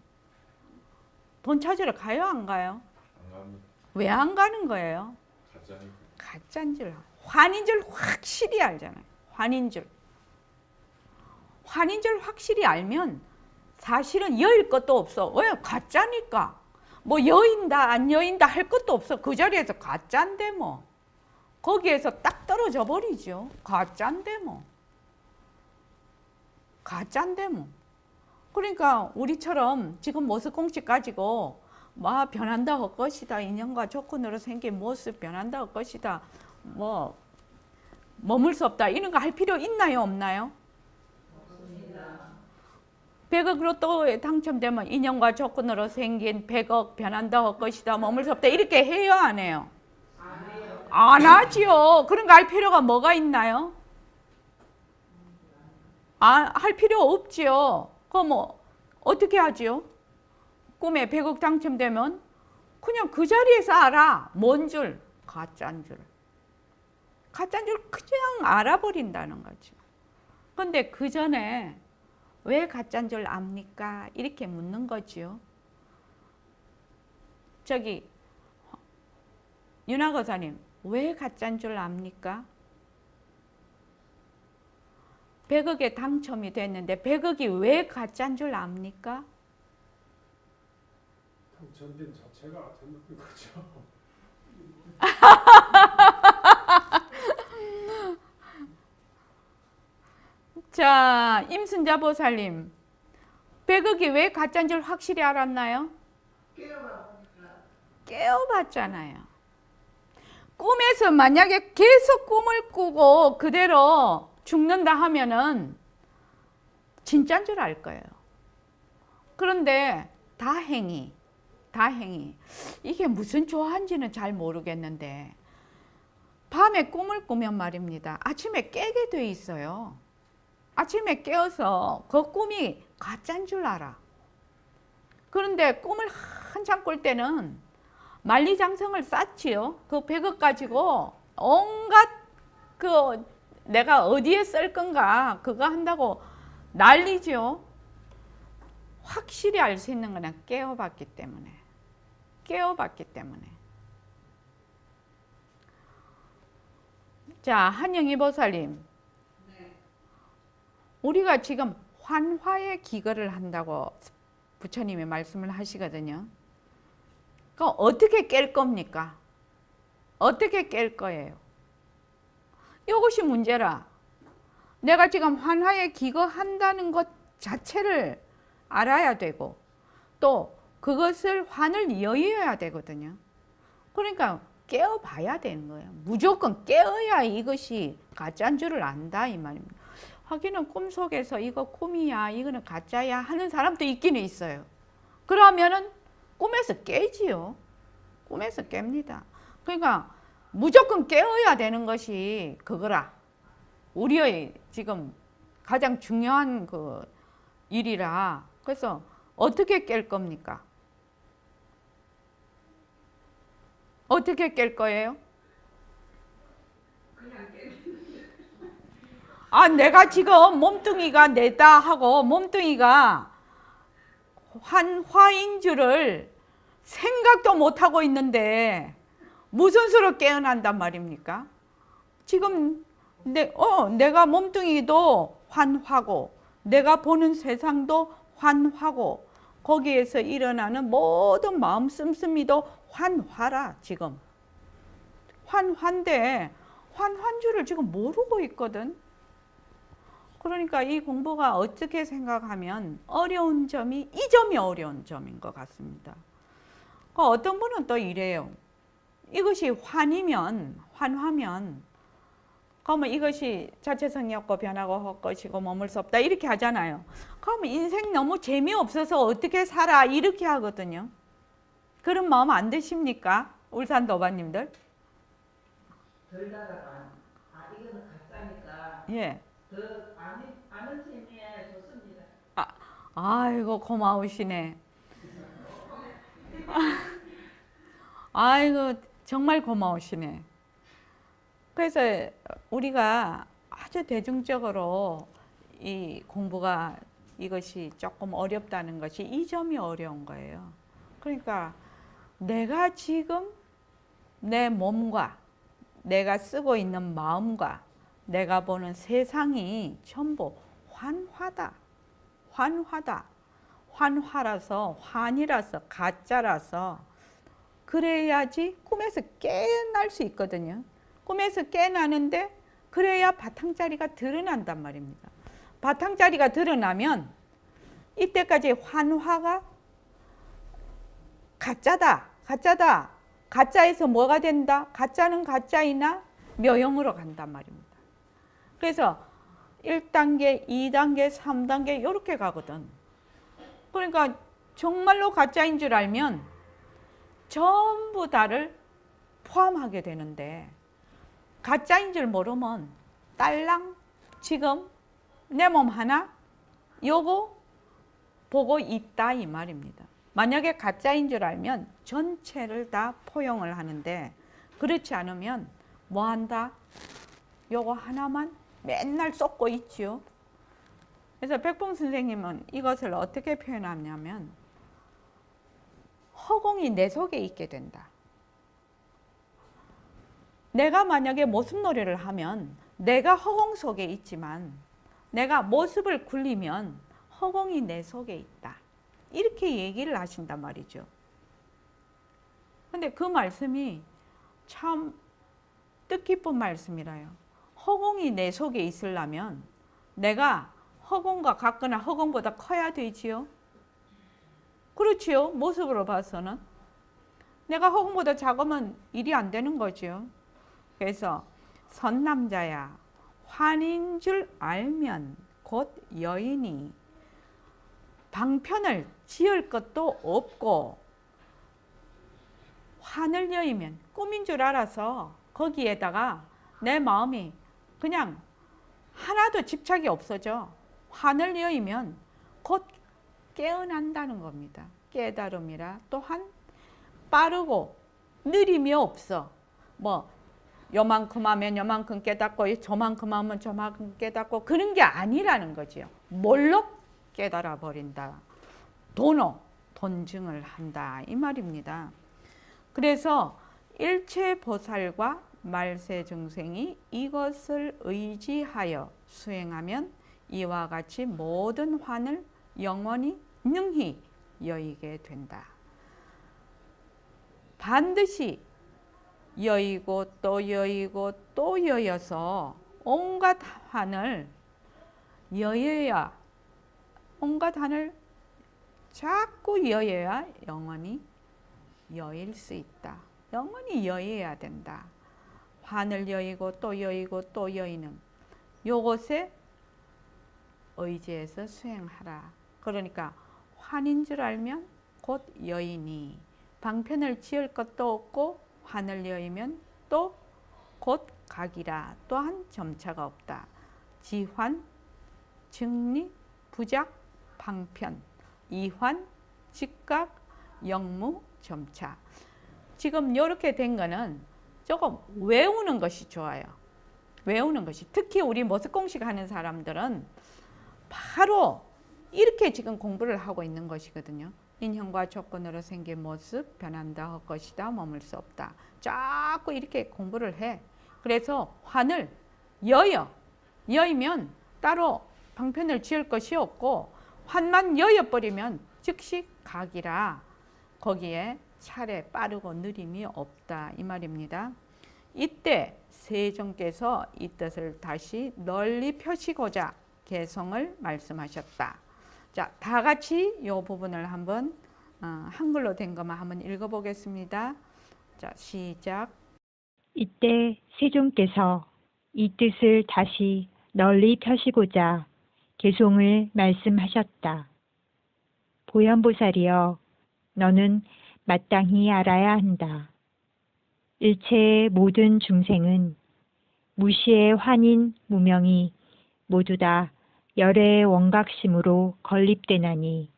S3: 돈 찾으러 가요, 안 가요?
S6: 안 갑니다.
S3: 왜 안 가는 거예요?
S6: 가짜니까.
S3: 가짜인 줄, 환인 줄 확실히 알잖아요. 환인 줄. 환인 줄 확실히 알면 사실은 여일 것도 없어. 왜? 가짜니까. 뭐 여인다 안 여인다 할 것도 없어. 그 자리에서 가짜인데 뭐. 거기에서 딱 떨어져 버리죠. 가짜인데 뭐. 가짜인데 뭐. 그러니까 우리처럼 지금 모습 공식 가지고 막 변한다 할 것이다. 인연과 조건으로 생긴 모습 변한다 할 것이다. 뭐 머물 수 없다. 이런 거 할 필요 있나요? 없나요? 없습니다. 100억 로또에 당첨되면 인연과 조건으로 생긴 100억 변한다 할 것이다. 머물 수 없다. 이렇게 해요? 안 해요? 안 해요. 안 하지요. 그런 거 할 필요가 뭐가 있나요? 할 필요 없지요. 그럼 뭐 어떻게 하지요? 꿈에 100억 당첨되면 그냥 그 자리에서 알아. 뭔 줄? 가짜인 줄. 가짜인 줄 그냥 알아버린다는 거죠. 그런데 그 전에 왜 가짜인 줄 압니까? 이렇게 묻는 거지요. 저기 윤하거사님, 왜 가짜인 줄 압니까? 100억에 당첨이 됐는데 100억이 왜 가짜인 줄 압니까?
S6: 당첨된 자체가 잘못된 거죠.
S3: 자, 임순자 보살님, 100억이 왜 가짜인 줄 확실히 알았나요? 깨어봤잖아요. 꿈에서 만약에 계속 꿈을 꾸고 그대로 죽는다 하면은 진짜인 줄 알 거예요. 그런데 다행히 이게 무슨 조화인지는 잘 모르겠는데 밤에 꿈을 꾸면 말입니다. 아침에 깨게 돼 있어요. 아침에 깨어서 그 꿈이 가짜인 줄 알아. 그런데 꿈을 한참 꿀 때는 만리장성을 쌓지요. 그 100억 가지고 온갖 그 내가 어디에 쓸 건가 그거 한다고 난리죠. 확실히 알 수 있는 거는 깨어봤기 때문에. 자, 한영희 보살님. 우리가 지금 환화의 기거를 한다고 부처님이 말씀을 하시거든요. 그럼 어떻게 깰 겁니까? 어떻게 깰 거예요? 이것이 문제라. 내가 지금 환화에 기거한다는 것 자체를 알아야 되고 또 그것을 환을 여의어야 되거든요. 그러니까 깨어봐야 되는 거예요. 무조건 깨어야 이것이 가짜인 줄을 안다 이 말입니다. 하기는 꿈속에서 이거 꿈이야, 이거는 가짜야 하는 사람도 있기는 있어요. 그러면은 꿈에서 깨지요. 꿈에서 깹니다. 그러니까 무조건 깨어야 되는 것이 그거라. 우리의 지금 가장 중요한 그 일이라. 그래서 어떻게 깰 겁니까? 어떻게 깰 거예요? 아, 내가 지금 몸뚱이가 내다 하고 몸뚱이가 환화인 줄을 생각도 못 하고 있는데 무슨 수로 깨어난단 말입니까? 지금 내가 몸뚱이도 환화고 내가 보는 세상도 환화고 거기에서 일어나는 모든 마음 씀씀이도 환화라. 지금 환화인데 환화인 줄을 지금 모르고 있거든. 그러니까 이 공부가 어떻게 생각하면 어려운 점이 이 점이 어려운 점인 것 같습니다. 어떤 분은 또 이래요. 이것이 환이면 환화면 그러면 이것이 자체성이 없고 변하고 헛것이고 머물 수 없다 이렇게 하잖아요. 그러면 인생 너무 재미없어서 어떻게 살아 이렇게 하거든요. 그런 마음 안 드십니까? 울산 도반님들?
S5: 들다가 이거는 가짜니까
S3: 예.
S5: 더 아는 재미에 좋습니다.
S3: 아이고 고마우시네. 아이고 정말 고마우시네. 그래서 우리가 아주 대중적으로 이 공부가 이것이 조금 어렵다는 것이 이 점이 어려운 거예요. 그러니까 내가 지금 내 몸과 내가 쓰고 있는 마음과 내가 보는 세상이 전부 환화다. 환화다. 환화라서 환이라서 가짜라서 그래야지 꿈에서 깨어날 수 있거든요. 꿈에서 깨어나는데 그래야 바탕자리가 드러난단 말입니다. 바탕자리가 드러나면 이때까지 환화가 가짜다. 가짜다. 가짜에서 뭐가 된다? 가짜는 가짜이나 묘형으로 간단 말입니다. 그래서 1단계, 2단계, 3단계 이렇게 가거든. 그러니까 정말로 가짜인 줄 알면 전부 다를 포함하게 되는데 가짜인 줄 모르면 딸랑 지금 내 몸 하나 요거 보고 있다 이 말입니다. 만약에 가짜인 줄 알면 전체를 다 포용을 하는데 그렇지 않으면 뭐 한다? 요거 하나만 맨날 쏟고 있지요. 그래서 백봉 선생님은 이것을 어떻게 표현하냐면 허공이 내 속에 있게 된다. 내가 만약에 모습놀이를 하면 내가 허공 속에 있지만 내가 모습을 굴리면 허공이 내 속에 있다. 이렇게 얘기를 하신단 말이죠. 근데 그 말씀이 참 뜻깊은 말씀이라요. 허공이 내 속에 있으려면 내가 허공과 같거나 허공보다 커야 되지요. 그렇지요. 모습으로 봐서는. 내가 허공보다 작으면 일이 안 되는 거죠. 그래서 선남자야 환인 줄 알면 곧 여인이 방편을 지을 것도 없고 환을 여이면 꿈인 줄 알아서 거기에다가 내 마음이 그냥 하나도 집착이 없어져. 환을 여이면 곧 깨어난다는 겁니다. 깨달음이라 또한 빠르고 느림이 없어. 뭐 요만큼 하면 요만큼 깨닫고 저만큼 하면 저만큼 깨닫고 그런 게 아니라는 거지요. 뭘로 깨달아 버린다. 도노, 돈증을 한다 이 말입니다. 그래서 일체보살과 말세증생이 이것을 의지하여 수행하면 이와 같이 모든 환을 영원히 능히 여의게 된다. 반드시 여의고 또 여의고 또 여여서 온갖 환을 여여야 온갖 환을 자꾸 여여야 영원히 여일 수 있다. 영원히 여여야 된다. 환을 여의고 또 여의고 또 여의는 요것에 의지해서 수행하라. 그러니까 환인 줄 알면 곧 여인이, 방편을 지을 것도 없고 환을 여이면 또 곧 각이라. 또한 점차가 없다. 지환, 증리, 부작, 방편, 이환, 직각, 영무, 점차. 지금 이렇게 된 거는 조금 외우는 것이 좋아요. 외우는 것이. 특히 우리 모습공식 하는 사람들은 바로 이렇게 지금 공부를 하고 있는 것이거든요. 인형과 조건으로 생긴 모습, 변한다 할 것이다, 머물 수 없다. 자꾸 이렇게 공부를 해. 그래서 환을 여여. 여이면 따로 방편을 지을 것이 없고 환만 여여버리면 즉시 각이라. 거기에 차례 빠르고 느림이 없다 이 말입니다. 이때 세종께서 이 뜻을 다시 널리 펴시고자 개성을 말씀하셨다. 자, 다 같이 이 부분을 한번 한글로 된 것만 한번 읽어보겠습니다. 자, 시작.
S1: 이때 세종께서 이 뜻을 다시 널리 펴시고자 개송을 말씀하셨다. 보현보살이여, 너는 마땅히 알아야 한다. 일체의 모든 중생은 무시의 환인 무명이 모두 다 열애의 원각심으로 건립되나니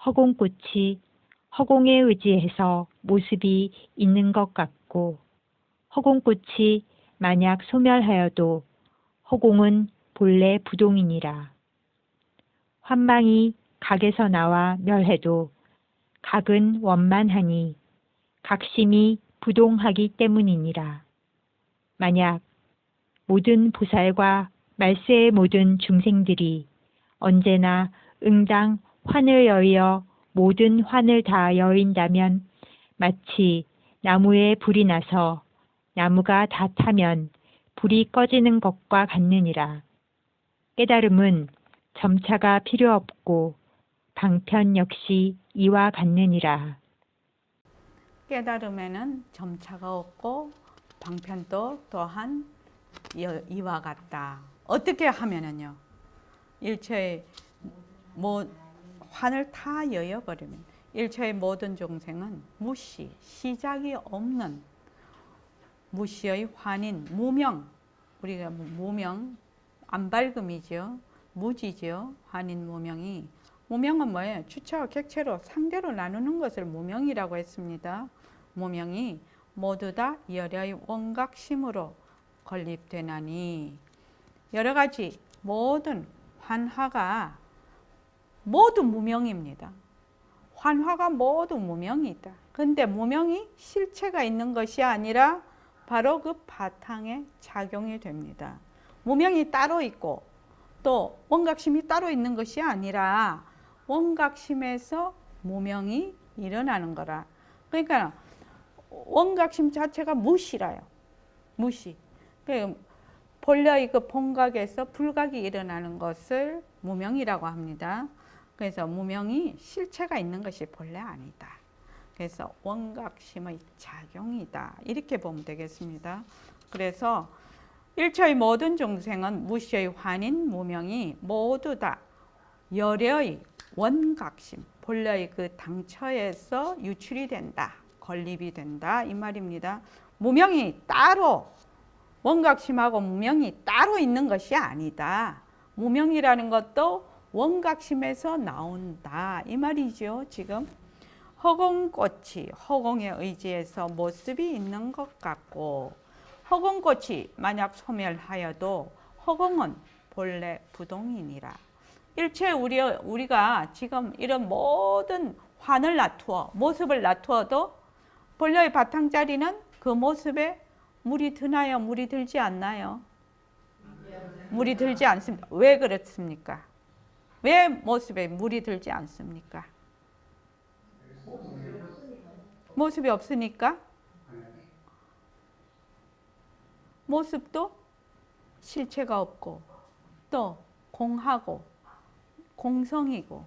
S1: 허공꽃이 허공에 의지해서 모습이 있는 것 같고 허공꽃이 만약 소멸하여도 허공은 본래 부동이니라. 환망이 각에서 나와 멸해도 각은 원만하니 각심이 부동하기 때문이니라. 만약 모든 보살과 말세의 모든 중생들이 언제나 응당 환을 여여 모든 환을 다 여인다면 마치 나무에 불이 나서 나무가 다 타면 불이 꺼지는 것과 같느니라. 깨달음은 점차가 필요 없고 방편 역시 이와 같느니라.
S3: 깨달음에는 점차가 없고 방편도 또한 이와 같다. 어떻게 하면은요? 일체의 환을 다 여여버리면 일체의 모든 중생은 무시, 시작이 없는 무시의 환인, 무명, 우리가 무명, 안밝음이죠. 무지죠. 환인 무명이. 무명은 뭐예요? 주체와 객체로 상대로 나누는 것을 무명이라고 했습니다. 무명이 모두 다 열의 원각심으로 건립되나니 여러 가지 모든 환화가 모두 무명입니다. 환화가 모두 무명이다. 근데 무명이 실체가 있는 것이 아니라 바로 그 바탕에 작용이 됩니다. 무명이 따로 있고 또 원각심이 따로 있는 것이 아니라 원각심에서 무명이 일어나는 거라. 그러니까 원각심 자체가 무시라요. 무시. 본래의 그 본각에서 불각이 일어나는 것을 무명이라고 합니다. 그래서 무명이 실체가 있는 것이 본래 아니다. 그래서 원각심의 작용이다. 이렇게 보면 되겠습니다. 그래서 일체의 모든 중생은 무시의 환인 무명이 모두 다 열의 원각심, 본래의 그 당처에서 유출이 된다. 건립이 된다. 이 말입니다. 무명이 따로 원각심하고 무명이 따로 있는 것이 아니다. 무명이라는 것도 원각심에서 나온다. 이 말이죠. 지금 허공꽃이 허공에 의지해서 모습이 있는 것 같고 허공꽃이 만약 소멸하여도 허공은 본래 부동이니라. 일체 우리가 지금 이런 모든 환을 놔두어 모습을 놔두어도 본래의 바탕자리는 그 모습에 물이 드나요? 물이 들지 않나요? 물이 들지 않습니다. 왜 그렇습니까? 왜 모습에 물이 들지 않습니까? 모습이 없으니까? 모습도 실체가 없고 또 공하고 공성이고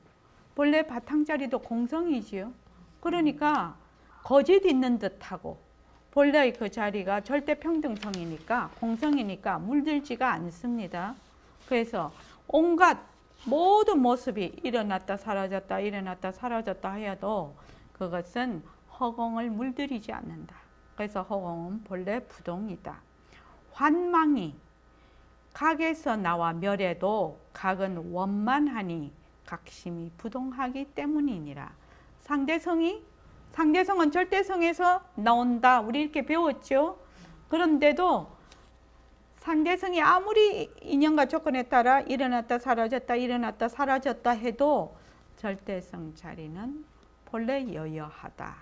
S3: 본래 바탕자리도 공성이지요. 그러니까 거짓 있는 듯하고 본래의 그 자리가 절대 평등성이니까 공성이니까 물들지가 않습니다. 그래서 온갖 모든 모습이 일어났다 사라졌다 일어났다 사라졌다 하여도 그것은 허공을 물들이지 않는다. 그래서 허공은 본래 부동이다. 환망이 각에서 나와 멸해도 각은 원만하니 각심이 부동하기 때문이니라. 상대성은 절대성에서 나온다. 우리 이렇게 배웠죠. 그런데도 상대성이 아무리 인연과 조건에 따라 일어났다 사라졌다 일어났다 사라졌다 해도 절대성 자리는 본래 여여하다.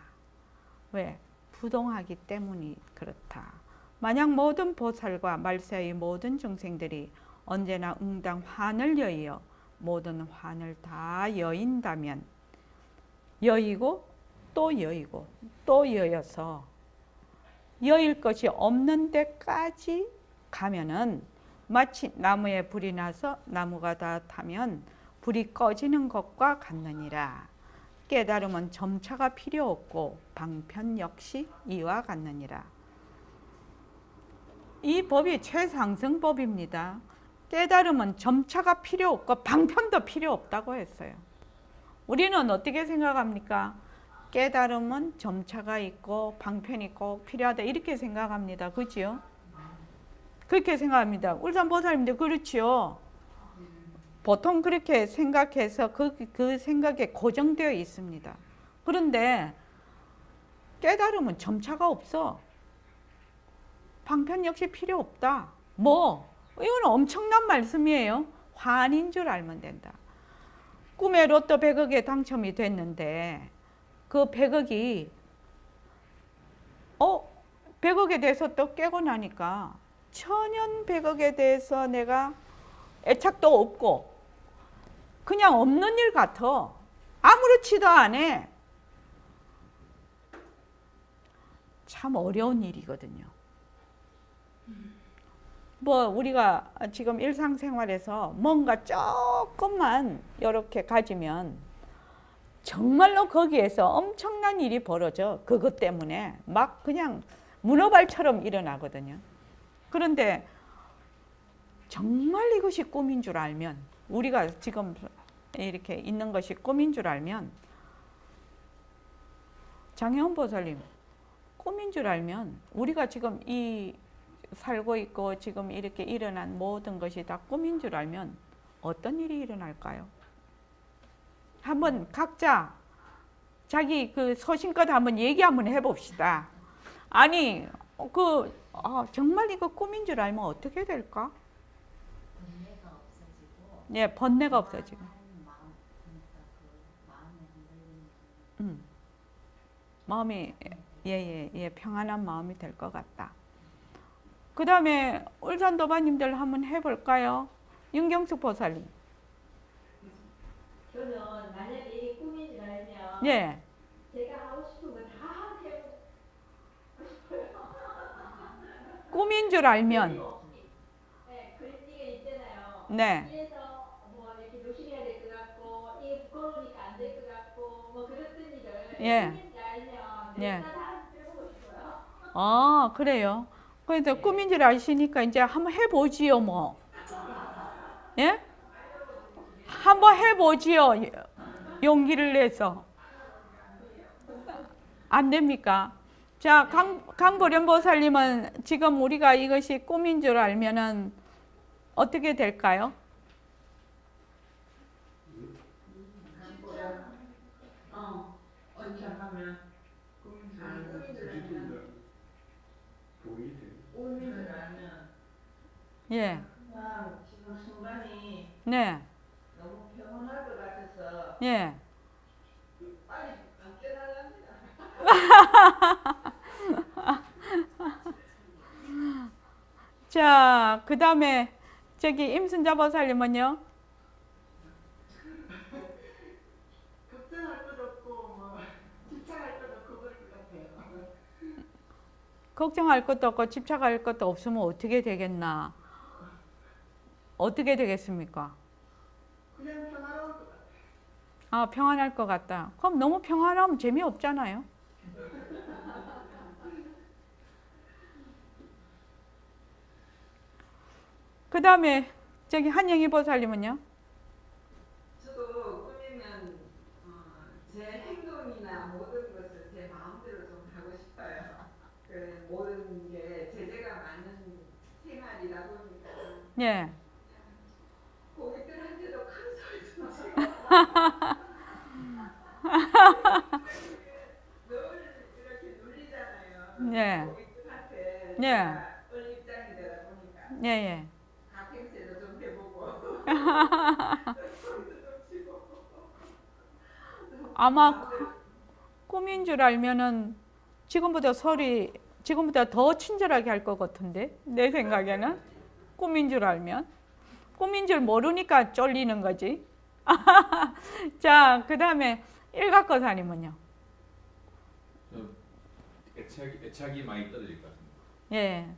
S3: 왜? 부동하기 때문이 그렇다. 만약 모든 보살과 말세의 모든 중생들이 언제나 응당 환을 여의어 모든 환을 다 여인다면 여의고 또 여의고 또 여여서 여일 것이 없는 데까지 가면은 마치 나무에 불이 나서 나무가 다 타면 불이 꺼지는 것과 같느니라. 깨달음은 점차가 필요 없고 방편 역시 이와 같느니라. 이 법이 최상승법입니다. 깨달음은 점차가 필요 없고 방편도 필요 없다고 했어요. 우리는 어떻게 생각합니까? 깨달음은 점차가 있고 방편이 꼭 필요하다 이렇게 생각합니다. 그렇지요? 그렇게 생각합니다. 울산보살님도 그렇지요. 보통 그렇게 생각해서 그 생각에 고정되어 있습니다. 그런데 깨달음은 점차가 없어. 방편 역시 필요 없다. 이건 엄청난 말씀이에요. 환인 줄 알면 된다. 꿈에 로또 100억에 당첨이 됐는데 그 100억이 100억에 대해서 또 깨고 나니까 천연 100억에 대해서 내가 애착도 없고 그냥 없는 일 같아. 아무렇지도 않아. 참 어려운 일이거든요. 우리가 지금 일상생활에서 뭔가 조금만 이렇게 가지면 정말로 거기에서 엄청난 일이 벌어져. 그것 때문에 막 그냥 문어발처럼 일어나거든요. 그런데 정말 이것이 꿈인 줄 알면, 우리가 지금 이렇게 있는 것이 꿈인 줄 알면, 장혜원 보살님, 꿈인 줄 알면 우리가 지금 살고 있고 지금 이렇게 일어난 모든 것이 다 꿈인 줄 알면 어떤 일이 일어날까요? 한번 각자 자기 그 소신껏 한번 얘기 한번 해봅시다. 아니 정말 이거 꿈인 줄 알면 어떻게 될까?
S5: 번뇌가 없어지고
S3: 예, 번뇌가 없어지고. 마음이 평안한 마음이 될 것 같다. 그 다음에 울산도바님들 한번 해볼까요? 윤경숙 보살님.
S5: 저는 만약에 이게 꿈인 줄 알면
S3: 예.
S5: 제가 하고 싶은 거 다 해보고
S3: 꿈인 줄 알면.
S5: 네, 그림띠가 있잖아요.
S3: 네.
S5: 그래서 이렇게 조심해야 될 것 같고 이게 부끄러우니까 안 될 것 같고 그랬던 일을
S3: 예.
S5: 꿈인 줄 알면
S3: 예.
S5: 다 해보고 싶어요.
S3: 그래요. 그래서 꿈인 줄 아시니까 이제 한번 해보지요, 뭐. 예? 한번 해보지요. 용기를 내서. 안 됩니까? 자, 강보련보살님은 지금 우리가 이것이 꿈인 줄 알면은 어떻게 될까요?
S7: 어떻게 하면 꿈인 줄 알면 꿈인 줄 알면
S3: 예.
S7: 지금 순간이
S3: 네.
S7: 너무 평온할 것 같아서
S3: 예.
S7: 빨리 안 깨달랍니다.
S3: 자, 그 다음에 저기 임순자 보살님은요?
S7: 걱정할 것 없고 집착할 것 없고 그럴 것 같아요.
S3: 걱정할 것도 없고 집착할 것도 없으면 어떻게 되겠나? 어떻게 되겠습니까?
S7: 그냥 평화로울 것 같아요.
S3: 평안할 것 같다. 그럼 너무 평안하면 재미없잖아요. 그 다음에 저기 한영희 보살님은요?
S7: 저도 꾸미면 제 행동이나 모든 것을 제 마음대로 좀 하고 싶어요. 그 모든 게 제재가 많은 생활이다 보니까
S3: 예.
S7: 고객들한테도 큰 소리 좀 치고 늘 이렇게 눌리잖아요.
S3: 예.
S7: 고객들한테
S3: 예.
S7: 제가 을 입장이 되다 보니까
S3: 예, 예.
S7: 각행세도 좀 해보고 소리도 좀 치고
S3: 아마 꿈인 줄 알면은 지금보다 더 친절하게 할 것 같은데, 내 생각에는. 꿈인 줄 알면. 꿈인 줄 모르니까 쫄리는 거지. 자, 그 다음에 일각거사님은요?
S6: 애착이 많이 떨어질 것 같습니다.
S3: 예.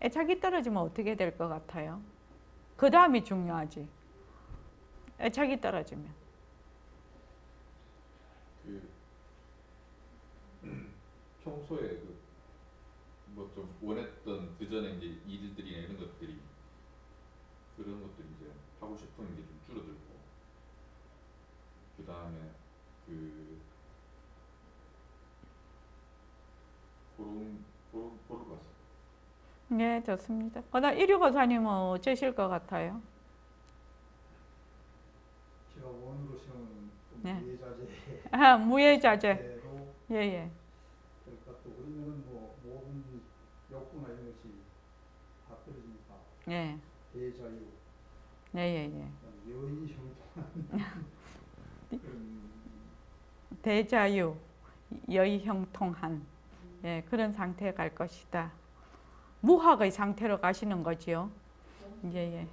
S3: 애착이 떨어지면 어떻게 될 것 같아요? 그 다음이 중요하지. 애착이 떨어지면.
S6: 그 평소에 뭐 좀 원했던 그 전에 이제 일들이나 이런 것들이 그런 것들이 이제 하고 싶은 게 좀 줄어들고 그 다음에 그런 것 같습니다.
S3: 네, 좋습니다. 그다음 일유거사님은 어쩌실 것 같아요?
S8: 제가 원으로 세우는
S3: 네.
S8: 무예자재
S3: 아, 무예자재.
S8: 대로
S3: 예, 예.
S8: 그러니까 또 그러면은 뭐 모든 욕구나 이런 것이 다 떨어지니까
S3: 예.
S8: 대자유,
S3: 예, 예, 예.
S8: 여의 형통한 그런
S3: 대자유, 여의형통한, 예, 그런 상태에 갈 것이다. 무학의 상태로 가시는 거지요. 예, 예.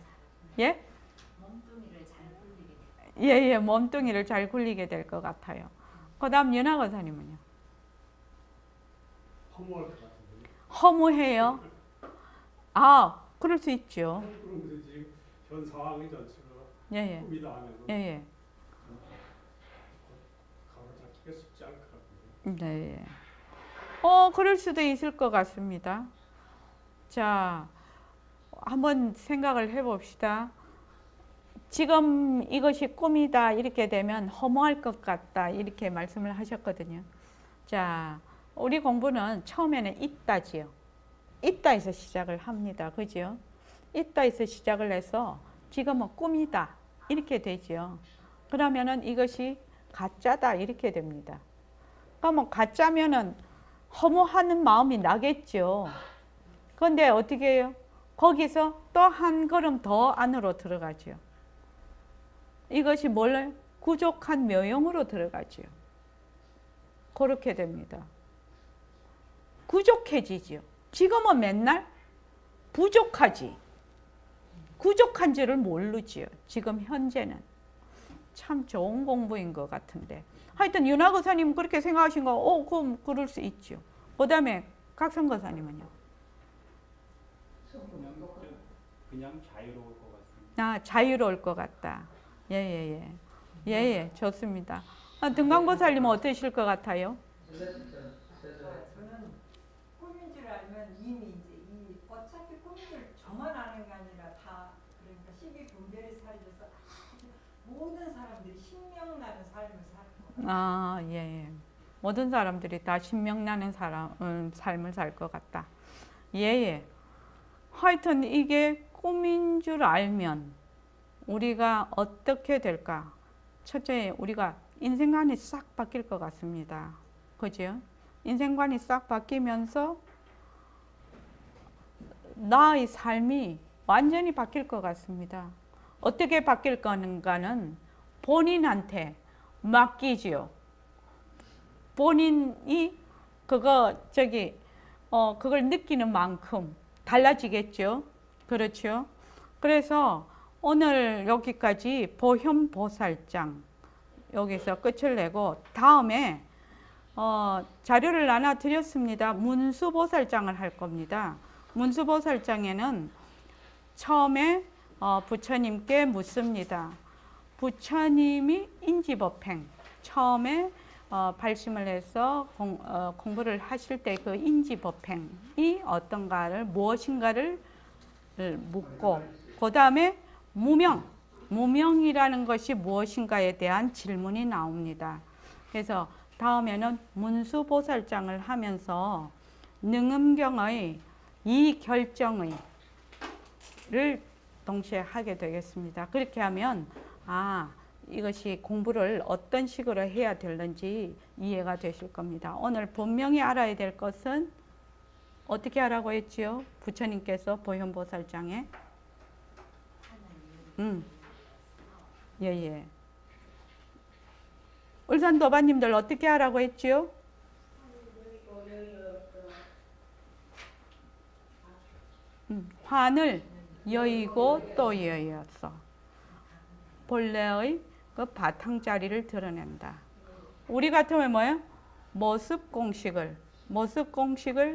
S3: 예?
S5: 몸뚱이를 잘 굴리게 돼.
S3: 예, 예. 몸뚱이를 잘 굴리게 될 것 같아요. 그 다음 윤학원사님은요?
S6: 허무할 것 같은데.
S3: 허무해요? 아, 그럴 수 있죠.
S6: 그런 것이 지금 현 상황이 전체가
S3: 예, 예.
S6: 꿈이다 하면서
S3: 예, 예.
S6: 감을 잡기가 쉽지 않을 것 같은데.
S3: 네. 그럴 수도 있을 것 같습니다. 자, 한번 생각을 해봅시다. 지금 이것이 꿈이다 이렇게 되면 허무할 것 같다 이렇게 말씀을 하셨거든요. 자, 우리 공부는 처음에는 있다지요. 있다에서 시작을 합니다. 그죠? 있다에서 시작을 해서 지금은 꿈이다 이렇게 되죠. 그러면은 이것이 가짜다 이렇게 됩니다. 그러면 가짜면은 허무하는 마음이 나겠죠. 그런데 어떻게 해요? 거기서 또 한 걸음 더 안으로 들어가죠. 이것이 뭘래? 부족한 묘용으로 들어가죠. 그렇게 됩니다. 부족해지죠. 지금은 맨날 부족하지. 부족한지를 모르지요. 지금 현재는. 참 좋은 공부인 것 같은데. 하여튼 윤학거사님 그렇게 생각하신 거, 그럼 그럴 수 있죠. 그 다음에 각성거사님은요?
S9: 그냥 자유로울 것 같습니다.
S3: 아, 자유로울 것 같다. 예, 예, 예. 예, 예, 좋습니다. 등강보살님은 어떠실 것 같아요?
S10: 저는 꿈인 줄 알면 이미 이제 어차피 꿈인 줄 저만 아는 게 아니라 다 그러니까 시기 분별이 사라져서 모든 사람들이 신명나는 삶을 살 것 같아요.
S3: 아, 예, 예. 모든 사람들이 다 신명나는 삶을 살 것 같다. 예, 예. 하여튼 이게 꿈인 줄 알면 우리가 어떻게 될까? 첫째, 우리가 인생관이 싹 바뀔 것 같습니다. 그죠? 인생관이 싹 바뀌면서 나의 삶이 완전히 바뀔 것 같습니다. 어떻게 바뀔 건가는 본인한테 맡기지요. 본인이 그걸 느끼는 만큼 달라지겠죠. 그렇죠. 그래서 오늘 여기까지 보현보살장 여기서 끝을 내고 다음에 자료를 나눠드렸습니다. 문수보살장을 할 겁니다. 문수보살장에는 처음에 부처님께 묻습니다. 부처님이 인지법행 처음에 발심을 해서 공부를 하실 때 그 인지법행이 어떤가를 무엇인가를 묻고 그 다음에 무명. 무명이라는 것이 무엇인가에 대한 질문이 나옵니다. 그래서 다음에는 문수보살장을 하면서 능음경의 이 결정의 를 동시에 하게 되겠습니다. 그렇게 하면 이것이 공부를 어떤 식으로 해야 되는지 이해가 되실 겁니다. 오늘 분명히 알아야 될 것은 어떻게 하라고 했지요? 부처님께서 보현보살장에 예예. 울산도반님들 어떻게 하라고 했지요? 환을 여의고 또 여의었어. 본래의 그 바탕자리를 드러낸다. 우리 같으면 뭐예요? 모습 공식을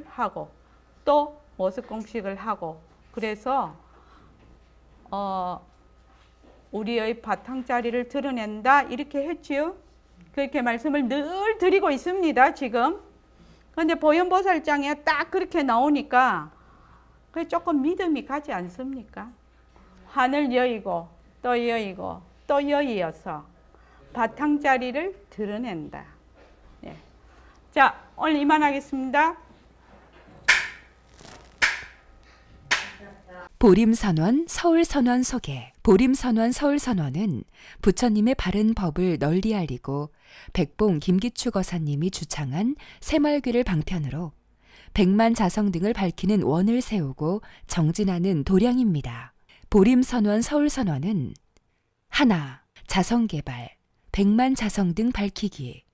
S3: 하고 또 모습 공식을 하고 그래서 우리의 바탕자리를 드러낸다 이렇게 했지요. 그렇게 말씀을 늘 드리고 있습니다. 지금. 그런데 보현보살장에 딱 그렇게 나오니까 조금 믿음이 가지 않습니까? 하늘 여의고 또 여의고 또 여의어서 바탕자리를 드러낸다. 예. 자, 오늘 이만하겠습니다.
S2: 보림선원 서울선원 소개. 보림선원 서울선원은 부처님의 바른 법을 널리 알리고 백봉 김기추 거사님이 주창한 새말귀를 방편으로 백만 자성 등을 밝히는 원을 세우고 정진하는 도량입니다. 보림선원 서울선원은 하나, 자성개발, 백만 자성 등 밝히기.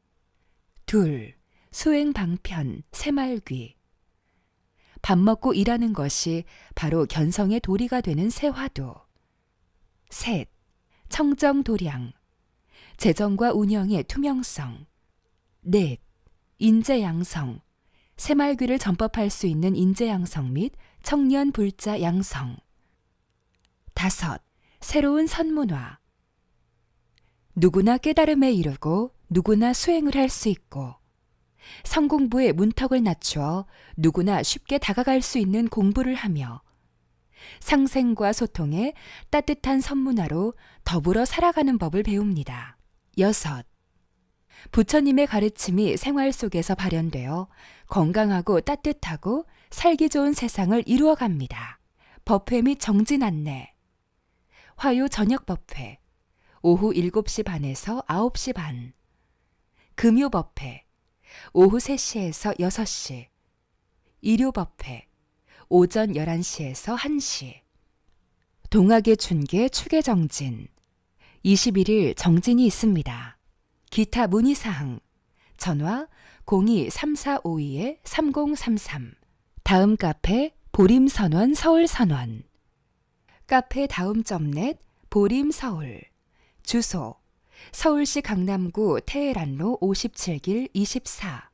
S2: 둘, 수행방편, 새말귀. 밥 먹고 일하는 것이 바로 견성의 도리가 되는 새화도. 셋, 청정도량, 재정과 운영의 투명성. 넷, 인재양성, 새말귀를 전법할 수 있는 인재양성 및 청년 불자 양성. 다섯, 새로운 선문화. 누구나 깨달음에 이르고 누구나 수행을 할 수 있고 성공부의 문턱을 낮추어 누구나 쉽게 다가갈 수 있는 공부를 하며 상생과 소통에 따뜻한 선문화로 더불어 살아가는 법을 배웁니다. 여섯, 부처님의 가르침이 생활 속에서 발현되어 건강하고 따뜻하고 살기 좋은 세상을 이루어갑니다. 법회 및 정진 안내. 화요 저녁 법회, 오후 7시 반에서 9시 반. 금요 법회, 오후 3시에서 6시. 일요 법회, 오전 11시에서 1시. 동학의 춘계 추계 정진. 21일 정진이 있습니다. 기타 문의사항. 전화 02-3452-3033. 다음 카페 보림선원 서울선원. 카페 다음.net 보림서울. 주소 서울시 강남구 태해란로 57길 24.